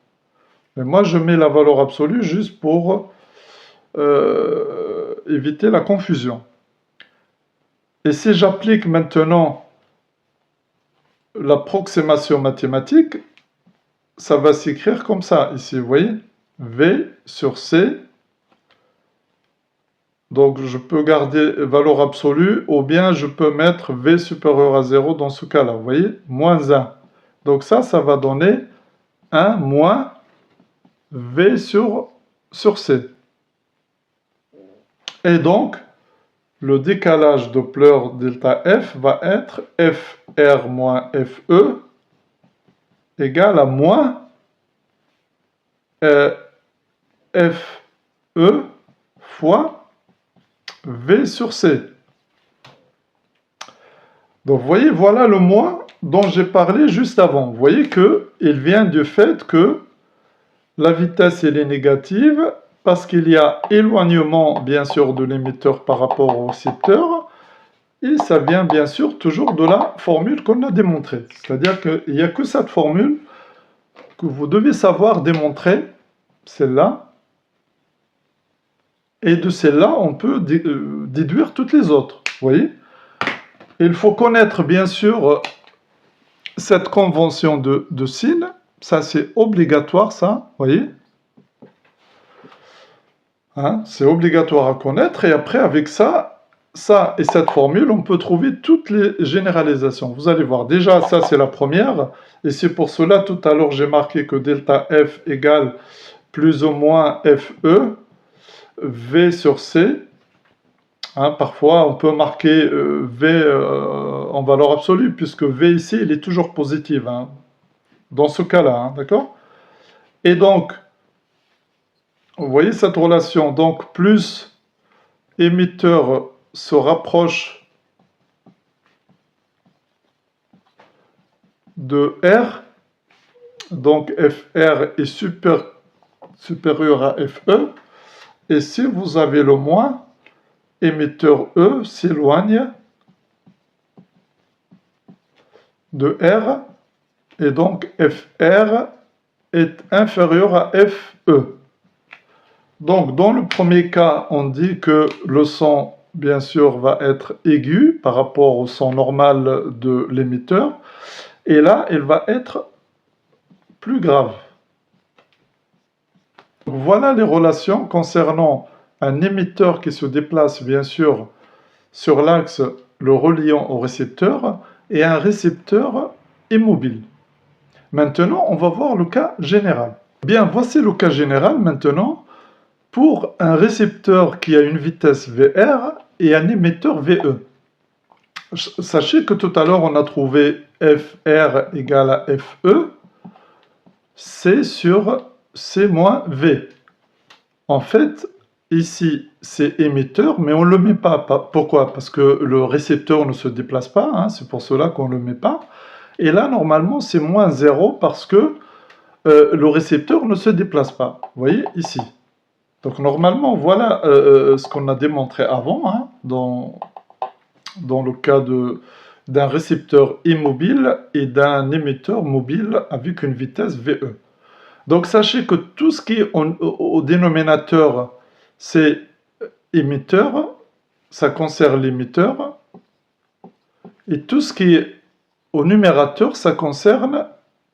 Mais moi je mets la valeur absolue juste pour éviter la confusion. Et si j'applique maintenant l'approximation mathématique, ça va s'écrire comme ça, ici, vous voyez, V sur C. Donc je peux garder valeur absolue, ou bien je peux mettre V supérieur à 0 dans ce cas-là, vous voyez, moins 1. Donc ça va donner 1 moins V sur C. Et donc, le décalage Doppler delta F va être FR moins FE égale à moins FE fois V sur C. Donc vous voyez, voilà le moins dont j'ai parlé juste avant. Vous voyez qu'il vient du fait que la vitesse elle est négative parce qu'il y a éloignement bien sûr de l'émetteur par rapport au récepteur, et ça vient bien sûr toujours de la formule qu'on a démontrée. C'est-à-dire qu'il n'y a que cette formule que vous devez savoir démontrer, celle-là, et de celle-là on peut déduire toutes les autres. Vous voyez? Il faut connaître bien sûr cette convention de Sin, ça c'est obligatoire ça, vous voyez? Hein, c'est obligatoire à connaître, et après avec ça et cette formule, on peut trouver toutes les généralisations. Vous allez voir, déjà ça c'est la première, et c'est pour cela tout à l'heure j'ai marqué que delta F égale plus ou moins FE, V sur C. Hein, parfois on peut marquer V en valeur absolue, puisque V ici il est toujours positif, hein, dans ce cas-là, hein, d'accord? Et donc, vous voyez cette relation, donc plus émetteur se rapproche de R, donc FR est supérieur à FE, et si vous avez le moins, émetteur E s'éloigne de R, et donc FR est inférieur à FE. Donc, dans le premier cas, on dit que le son, bien sûr, va être aigu par rapport au son normal de l'émetteur. Et là, il va être plus grave. Voilà les relations concernant un émetteur qui se déplace, bien sûr, sur l'axe le reliant au récepteur, et un récepteur immobile. Maintenant, on va voir le cas général. Bien, voici le cas général maintenant, pour un récepteur qui a une vitesse VR et un émetteur VE. Sachez que tout à l'heure, on a trouvé FR égale à FE, C sur C moins V. En fait, ici, c'est émetteur, mais on ne le met pas. Pourquoi? Parce que le récepteur ne se déplace pas, hein, c'est pour cela qu'on ne le met pas. Et là, normalement, c'est moins 0 parce que le récepteur ne se déplace pas. Vous voyez, ici. Donc normalement, voilà ce qu'on a démontré avant, hein, dans dans le cas d'un récepteur immobile et d'un émetteur mobile avec une vitesse VE. Donc sachez que tout ce qui est au dénominateur, c'est émetteur, ça concerne l'émetteur, et tout ce qui est au numérateur, ça concerne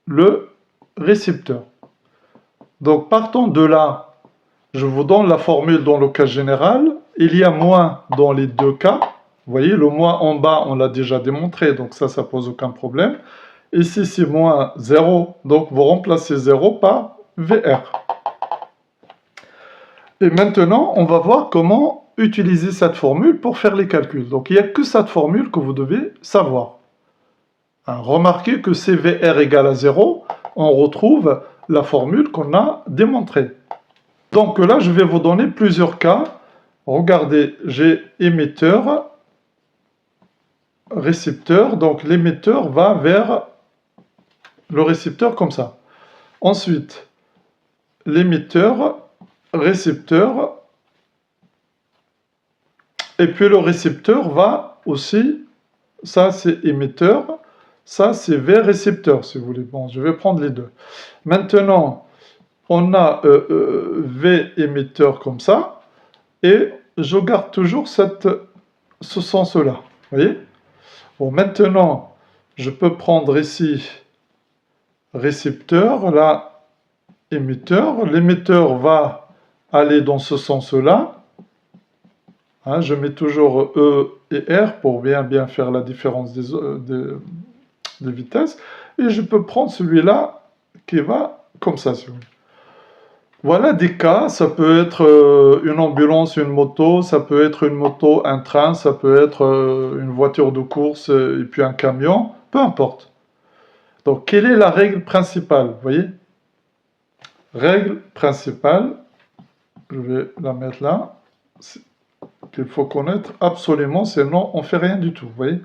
le récepteur. Donc partant de là, je vous donne la formule dans le cas général. Il y a moins dans les deux cas. Vous voyez, le moins en bas, on l'a déjà démontré, donc ça pose aucun problème. Ici, c'est moins 0, donc vous remplacez 0 par VR. Et maintenant, on va voir comment utiliser cette formule pour faire les calculs. Donc, il n'y a que cette formule que vous devez savoir. Remarquez que CVR égale à 0, on retrouve la formule qu'on a démontrée. Donc là, je vais vous donner plusieurs cas. Regardez, j'ai émetteur, récepteur. Donc l'émetteur va vers le récepteur comme ça. Ensuite, l'émetteur, récepteur. Et puis le récepteur va aussi, ça c'est émetteur, ça c'est vers récepteur si vous voulez. Bon, je vais prendre les deux. Maintenant, on a V émetteur comme ça, et je garde toujours ce sens-là. Vous voyez? Bon, maintenant, je peux prendre ici récepteur, là, émetteur. L'émetteur va aller dans ce sens-là. Hein, je mets toujours E et R pour bien faire la différence des vitesses. Et je peux prendre celui-là qui va comme ça, si vous voulez. Voilà des cas, ça peut être une ambulance, une moto, ça peut être une moto, un train, ça peut être une voiture de course et puis un camion, peu importe. Donc, quelle est la règle principale? Vous voyez? Règle principale, je vais la mettre là, qu'il faut connaître absolument, sinon on ne fait rien du tout. Vous voyez?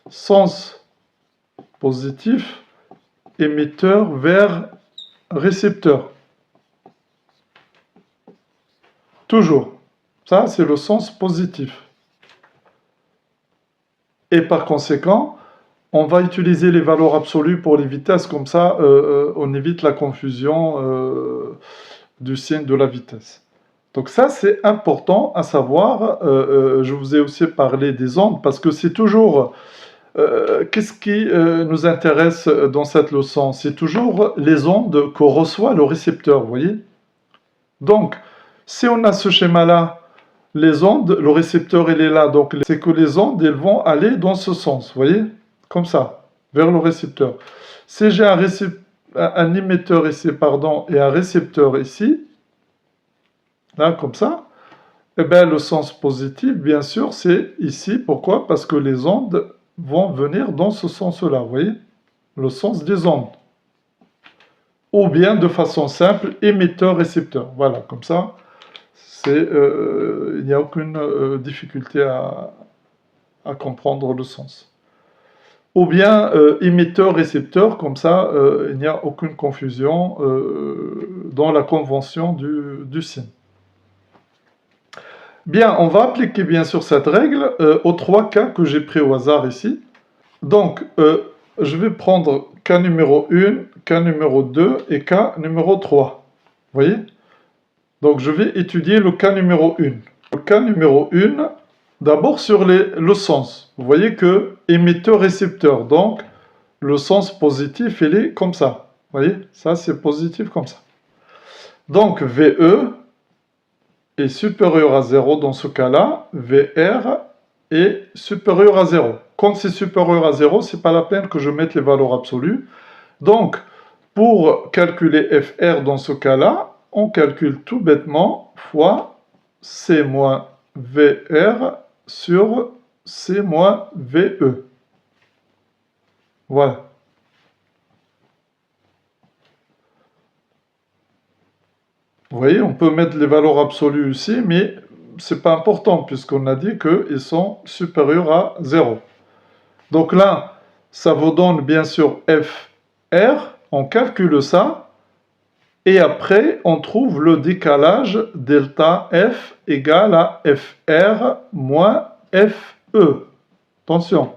Sens positif, émetteur vers récepteur. Toujours. Ça, c'est le sens positif. Et par conséquent, on va utiliser les valeurs absolues pour les vitesses, comme ça, on évite la confusion du signe de la vitesse. Donc ça, c'est important à savoir. Je vous ai aussi parlé des ondes, parce que c'est toujours... qu'est-ce qui nous intéresse dans cette leçon? C'est toujours les ondes que reçoit le récepteur, vous voyez? Donc, si on a ce schéma-là, les ondes, le récepteur, il est là. Donc, c'est que les ondes, elles vont aller dans ce sens, vous voyez? Comme ça, vers le récepteur. Si j'ai un émetteur ici, pardon, et un récepteur ici, là, comme ça, eh bien, le sens positif, bien sûr, c'est ici. Pourquoi? Parce que les ondes vont venir dans ce sens-là, vous voyez? Le sens des ondes. Ou bien, de façon simple, émetteur-récepteur. Voilà, comme ça, il n'y a aucune difficulté à comprendre le sens. Ou bien, émetteur-récepteur, comme ça, il n'y a aucune confusion dans la convention du signe. Bien, on va appliquer bien sûr cette règle aux trois cas que j'ai pris au hasard ici. Donc, je vais prendre cas numéro 1, cas numéro 2 et cas numéro 3. Vous voyez? Donc, je vais étudier le cas numéro 1. Le cas numéro 1, d'abord sur le sens. Vous voyez que émetteur-récepteur, donc le sens positif, il est comme ça. Vous voyez? Ça, c'est positif comme ça. Donc, VE est supérieur à 0 dans ce cas-là, VR est supérieur à 0. Quand c'est supérieur à 0, ce n'est pas la peine que je mette les valeurs absolues. Donc, pour calculer FR dans ce cas-là, on calcule tout bêtement fois C moins VR sur C moins VE. Voilà. Vous voyez, on peut mettre les valeurs absolues ici, mais ce n'est pas important puisqu'on a dit qu'ils sont supérieurs à 0. Donc là, ça vous donne bien sûr FR, on calcule ça, et après on trouve le décalage delta F égale à FR moins FE. Attention,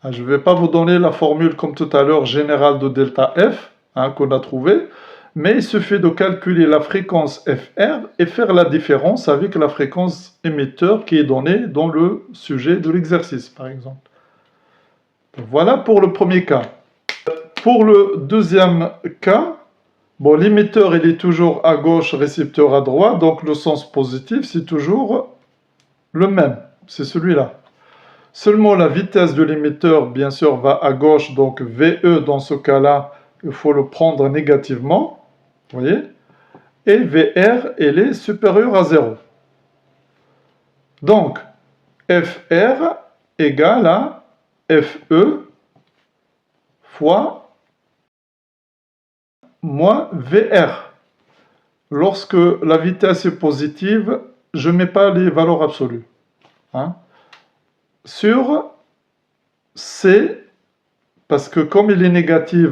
je ne vais pas vous donner la formule comme tout à l'heure générale de delta F qu'on a trouvée, mais il suffit de calculer la fréquence FR et faire la différence avec la fréquence émetteur qui est donnée dans le sujet de l'exercice, par exemple. Donc, voilà pour le premier cas. Pour le deuxième cas, bon, l'émetteur il est toujours à gauche, récepteur à droite, donc le sens positif c'est toujours le même, c'est celui-là. Seulement la vitesse de l'émetteur bien sûr va à gauche, donc VE dans ce cas-là, il faut le prendre négativement, vous voyez, et VR elle est supérieure à 0. Donc FR égale à FE fois moins VR. Lorsque la vitesse est positive, je ne mets pas les valeurs absolues. Sur C, parce que comme il est négatif,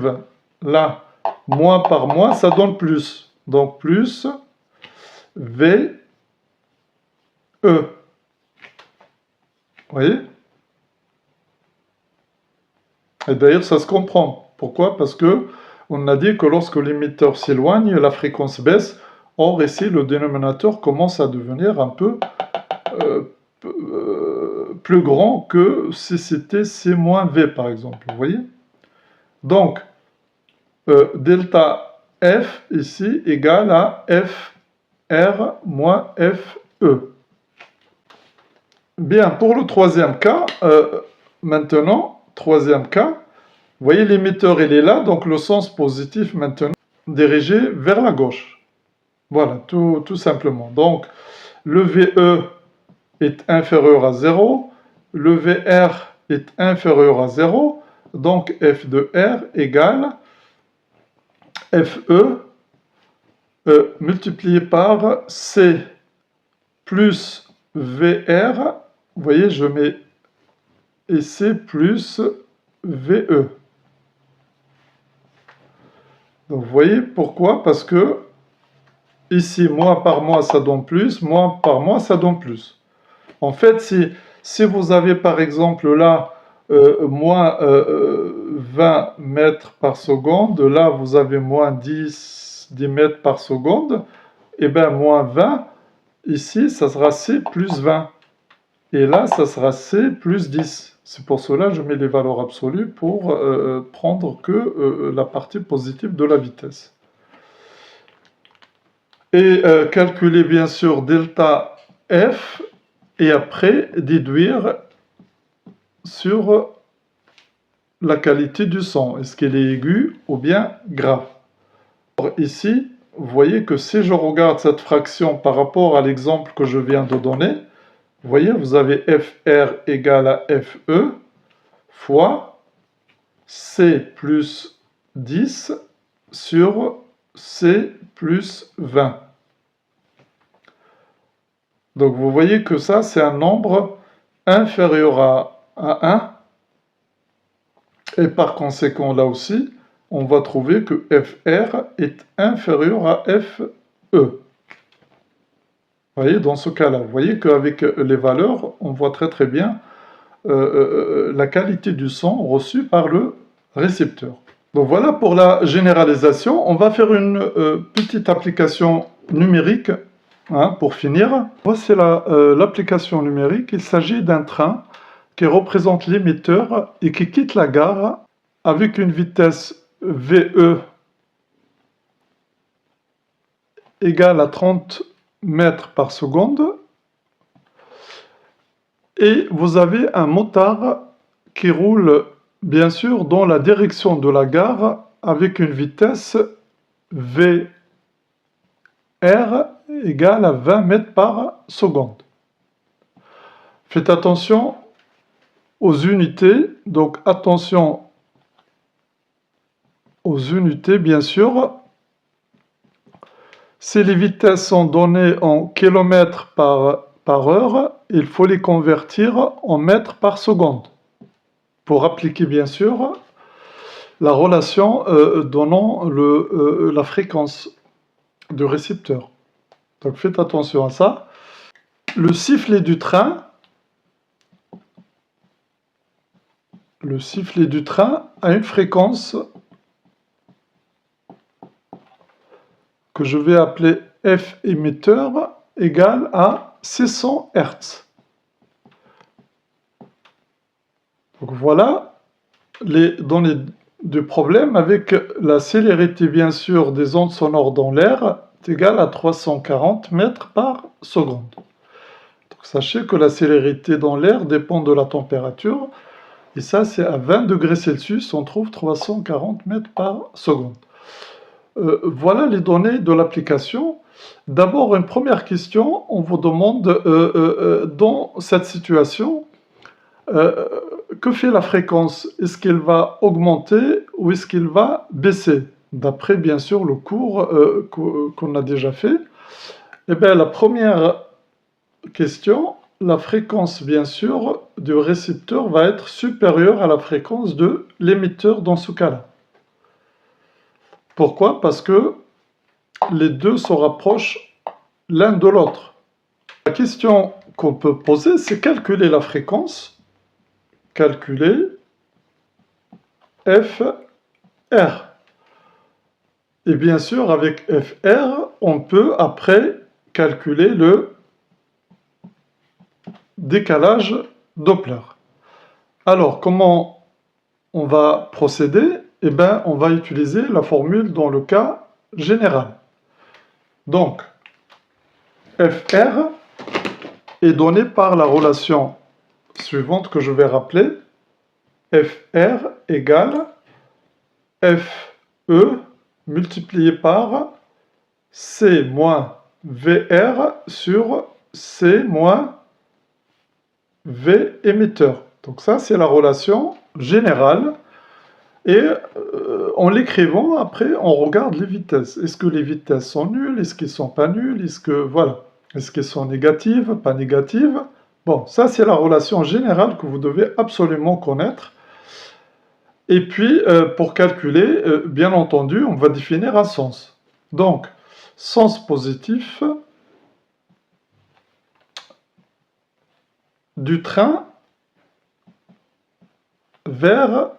là, moins par moins, ça donne plus. Donc plus VE. Vous voyez? Et d'ailleurs, ça se comprend. Pourquoi? Parce que on a dit que lorsque l'émetteur s'éloigne, la fréquence baisse. Or, ici, le dénominateur commence à devenir un peu plus grand que si c'était C-V, par exemple. Vous voyez? Donc, delta F, ici, égale à FR moins FE. Bien, pour le troisième cas, maintenant, troisième cas, vous voyez, l'émetteur, il est là, donc le sens positif, maintenant, dirigé vers la gauche. Voilà, tout simplement. Donc, le VE est inférieur à 0, le VR est inférieur à 0, donc F de R égale FE multiplié par C plus VR, vous voyez, je mets et C plus VE. Donc, vous voyez pourquoi? Parce que ici, moins par moins, ça donne plus, moins par moins, ça donne plus. En fait, si vous avez par exemple là, moins 20 mètres par seconde, là vous avez moins 10 mètres par seconde, et bien moins 20, ici ça sera C plus 20. Et là, ça sera C plus 10. C'est pour cela que je mets les valeurs absolues pour prendre que la partie positive de la vitesse. Et calculer bien sûr delta F et après déduire sur la qualité du son. Est-ce qu'elle est aiguë ou bien grave? Alors, ici, vous voyez que si je regarde cette fraction par rapport à l'exemple que je viens de donner, vous voyez, vous avez FR égale à FE fois C plus 10 sur C plus 20. Donc vous voyez que ça, c'est un nombre inférieur à 1. Et par conséquent, là aussi, on va trouver que FR est inférieur à FE. Vous voyez, dans ce cas-là, vous voyez qu'avec les valeurs, on voit très bien la qualité du son reçu par le récepteur. Donc voilà pour la généralisation. On va faire une petite application numérique pour finir. Voici l'application numérique. Il s'agit d'un train qui représente l'émetteur et qui quitte la gare avec une vitesse VE égale à 30 mètres par seconde. Et vous avez un motard qui roule bien sûr dans la direction de la gare avec une vitesse VR égale à 20 mètres par seconde. Faites attention aux unités, donc attention aux unités bien sûr. Si les vitesses sont données en kilomètres par heure, il faut les convertir en mètres par seconde pour appliquer bien sûr la relation donnant la fréquence du récepteur. Donc faites attention à ça. Le sifflet du train le sifflet du train a une fréquence que je vais appeler F émetteur égale à 600 Hz. Donc voilà les données du problème avec la célérité bien sûr des ondes sonores dans l'air est égale à 340 mètres par seconde. Donc sachez que la célérité dans l'air dépend de la température et ça c'est à 20 degrés Celsius, on trouve 340 mètres par seconde. Voilà les données de l'application. D'abord, une première question, on vous demande dans cette situation, que fait la fréquence? Est-ce qu'elle va augmenter ou est-ce qu'elle va baisser? D'après, bien sûr, le cours qu'on a déjà fait. Eh bien, la première question, la fréquence, bien sûr, du récepteur va être supérieure à la fréquence de l'émetteur dans ce cas-là. Pourquoi? Parce que les deux se rapprochent l'un de l'autre. La question qu'on peut poser, c'est calculer la fréquence, calculer FR. Et bien sûr, avec FR, on peut après calculer le décalage Doppler. Alors, comment on va procéder? Eh bien, on va utiliser la formule dans le cas général. Donc, FR est donné par la relation suivante que je vais rappeler. FR égale FE multiplié par C moins VR sur C moins V émetteur. Donc ça, c'est la relation générale. Et en l'écrivant, après, on regarde les vitesses. Est-ce que les vitesses sont nulles? Est-ce qu'elles ne sont pas nulles? Est-ce qu'elles sont négatives? Pas négatives? Bon, ça, c'est la relation générale que vous devez absolument connaître. Et puis, pour calculer, bien entendu, on va définir un sens. Donc, sens positif du train vers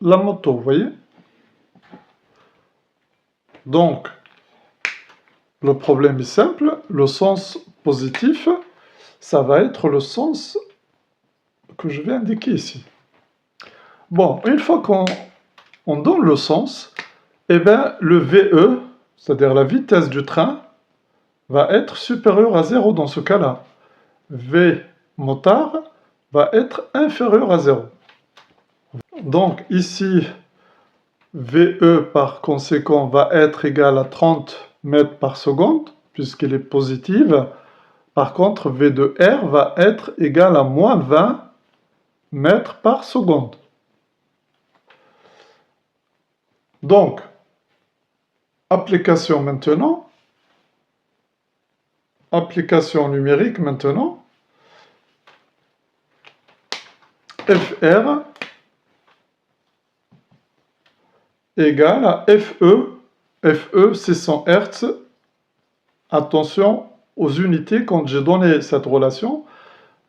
la moto, vous voyez? Donc, le problème est simple, le sens positif, ça va être le sens que je vais indiquer ici. Bon, une fois qu'on donne le sens, eh bien, le VE, c'est-à-dire la vitesse du train, va être supérieur à 0 dans ce cas-là. V motard va être inférieur à 0. Donc ici, VE par conséquent va être égal à 30 mètres par seconde, puisqu'elle est positive. Par contre, V de R va être égal à moins 20 mètres par seconde. Donc, application maintenant, application numérique maintenant, FR égale à FE, FE 600 Hz. Attention aux unités, quand j'ai donné cette relation,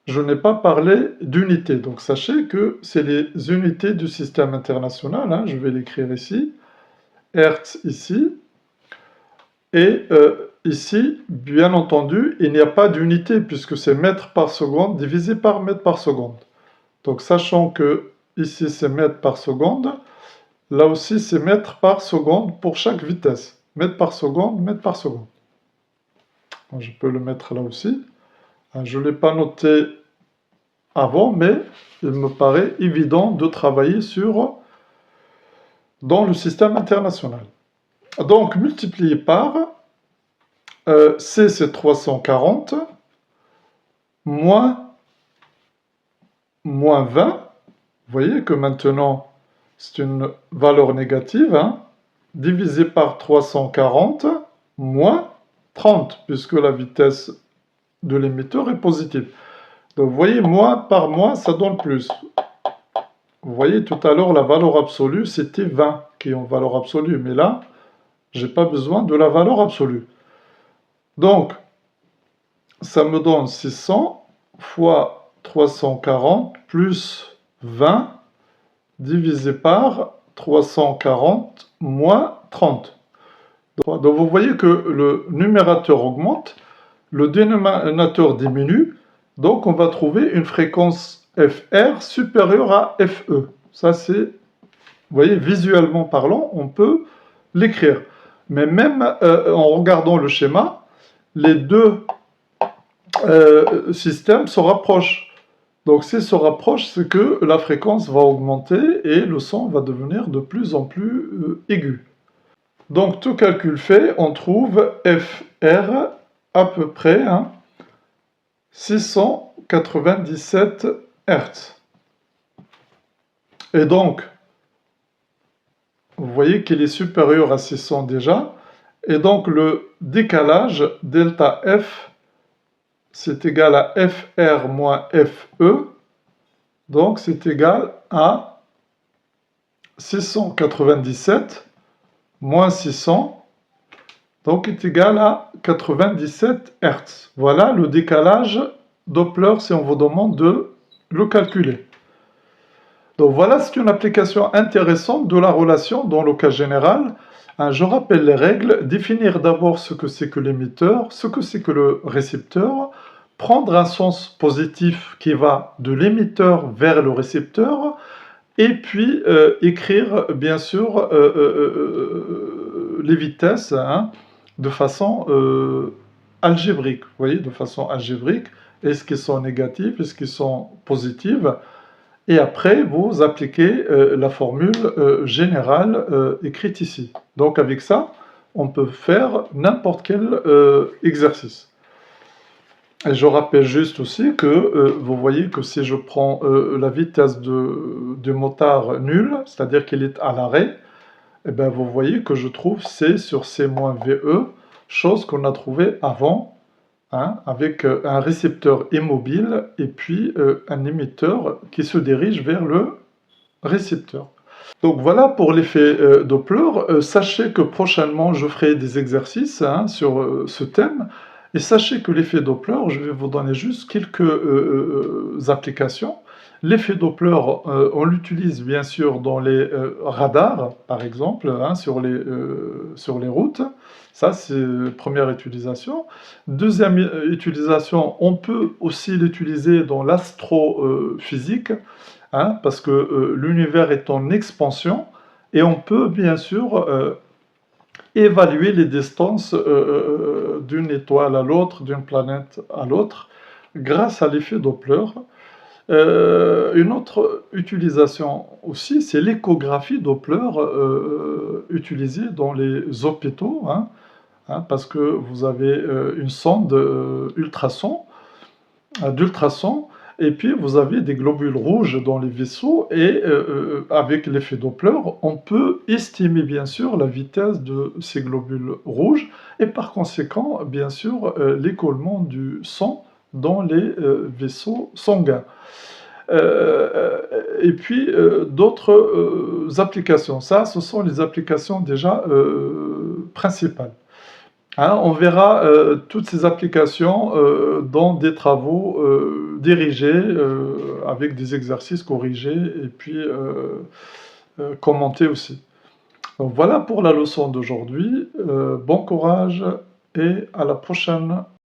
je n'ai pas parlé d'unités. Donc sachez que c'est les unités du système international, hein, je vais l'écrire ici, Hertz ici, et ici, bien entendu, il n'y a pas d'unité puisque c'est mètres par seconde divisé par mètre par seconde. Donc sachant que ici c'est mètres par seconde, là aussi c'est mètres par seconde pour chaque vitesse. Mètre par seconde, mètre par seconde. Donc, je peux le mettre là aussi. Je ne l'ai pas noté avant, mais il me paraît évident de travailler dans le système international. Donc, multiplié par C, c'est 340, moins 20. Vous voyez que maintenant, c'est une valeur négative, hein, divisé par 340, moins 30, puisque la vitesse de l'émetteur est positive. Donc, vous voyez, moins par moins, ça donne plus. Vous voyez, tout à l'heure, la valeur absolue, c'était 20 qui est en valeur absolue. Mais là, je n'ai pas besoin de la valeur absolue. Donc, ça me donne 600 fois 340 plus 20 divisé par 340 moins 30. Donc vous voyez que le numérateur augmente, le dénominateur diminue, donc on va trouver une fréquence FR supérieure à FE. Ça c'est, vous voyez, visuellement parlant, on peut l'écrire. Mais même en regardant le schéma, les deux systèmes se rapprochent. Donc s'ils se rapprochent, c'est que la fréquence va augmenter et le son va devenir de plus en plus aigu. Donc tout calcul fait, on trouve FR à peu près 697 Hz. Et donc, vous voyez qu'il est supérieur à 600 déjà. Et donc le décalage delta F, c'est égal à FR moins FE. Donc c'est égal à 697 moins 600. Donc est égal à 97 Hz. Voilà le décalage Doppler si on vous demande de le calculer. Donc voilà, c'est une application intéressante de la relation dans le cas général. Je rappelle les règles. Définir d'abord ce que c'est que l'émetteur, ce que c'est que le récepteur, prendre un sens positif qui va de l'émetteur vers le récepteur, et puis écrire bien sûr les vitesses de façon algébrique. Vous voyez, de façon algébrique. Est-ce qu'ils sont négatifs, est-ce qu'ils sont positifs? Et après, vous appliquez la formule générale écrite ici. Donc avec ça, on peut faire n'importe quel exercice. Et je rappelle juste aussi que vous voyez que si je prends la vitesse du motard nulle, c'est-à-dire qu'il est à l'arrêt, eh bien vous voyez que je trouve C sur C moins VE, chose qu'on a trouvée avant, avec un récepteur immobile et puis un émetteur qui se dirige vers le récepteur. Donc voilà pour l'effet Doppler. Sachez que prochainement je ferai des exercices sur ce thème. Et sachez que l'effet Doppler, je vais vous donner juste quelques applications. L'effet Doppler, on l'utilise bien sûr dans les radars, par exemple, sur les routes. Ça, c'est la première utilisation. Deuxième utilisation, on peut aussi l'utiliser dans l'astrophysique, parce que l'univers est en expansion et on peut bien sûr évaluer les distances d'une étoile à l'autre, d'une planète à l'autre, grâce à l'effet Doppler. Une autre utilisation aussi, c'est l'échographie Doppler utilisée dans les hôpitaux, parce que vous avez une sonde d'ultrasons, et puis vous avez des globules rouges dans les vaisseaux, et avec l'effet Doppler, on peut estimer bien sûr la vitesse de ces globules rouges, et par conséquent, bien sûr, l'écoulement du sang dans les vaisseaux sanguins. Et puis d'autres applications. Ça, ce sont les applications déjà principales. On verra toutes ces applications dans des travaux dirigés avec des exercices corrigés et puis commentés aussi. Donc voilà pour la leçon d'aujourd'hui. Bon courage et à la prochaine.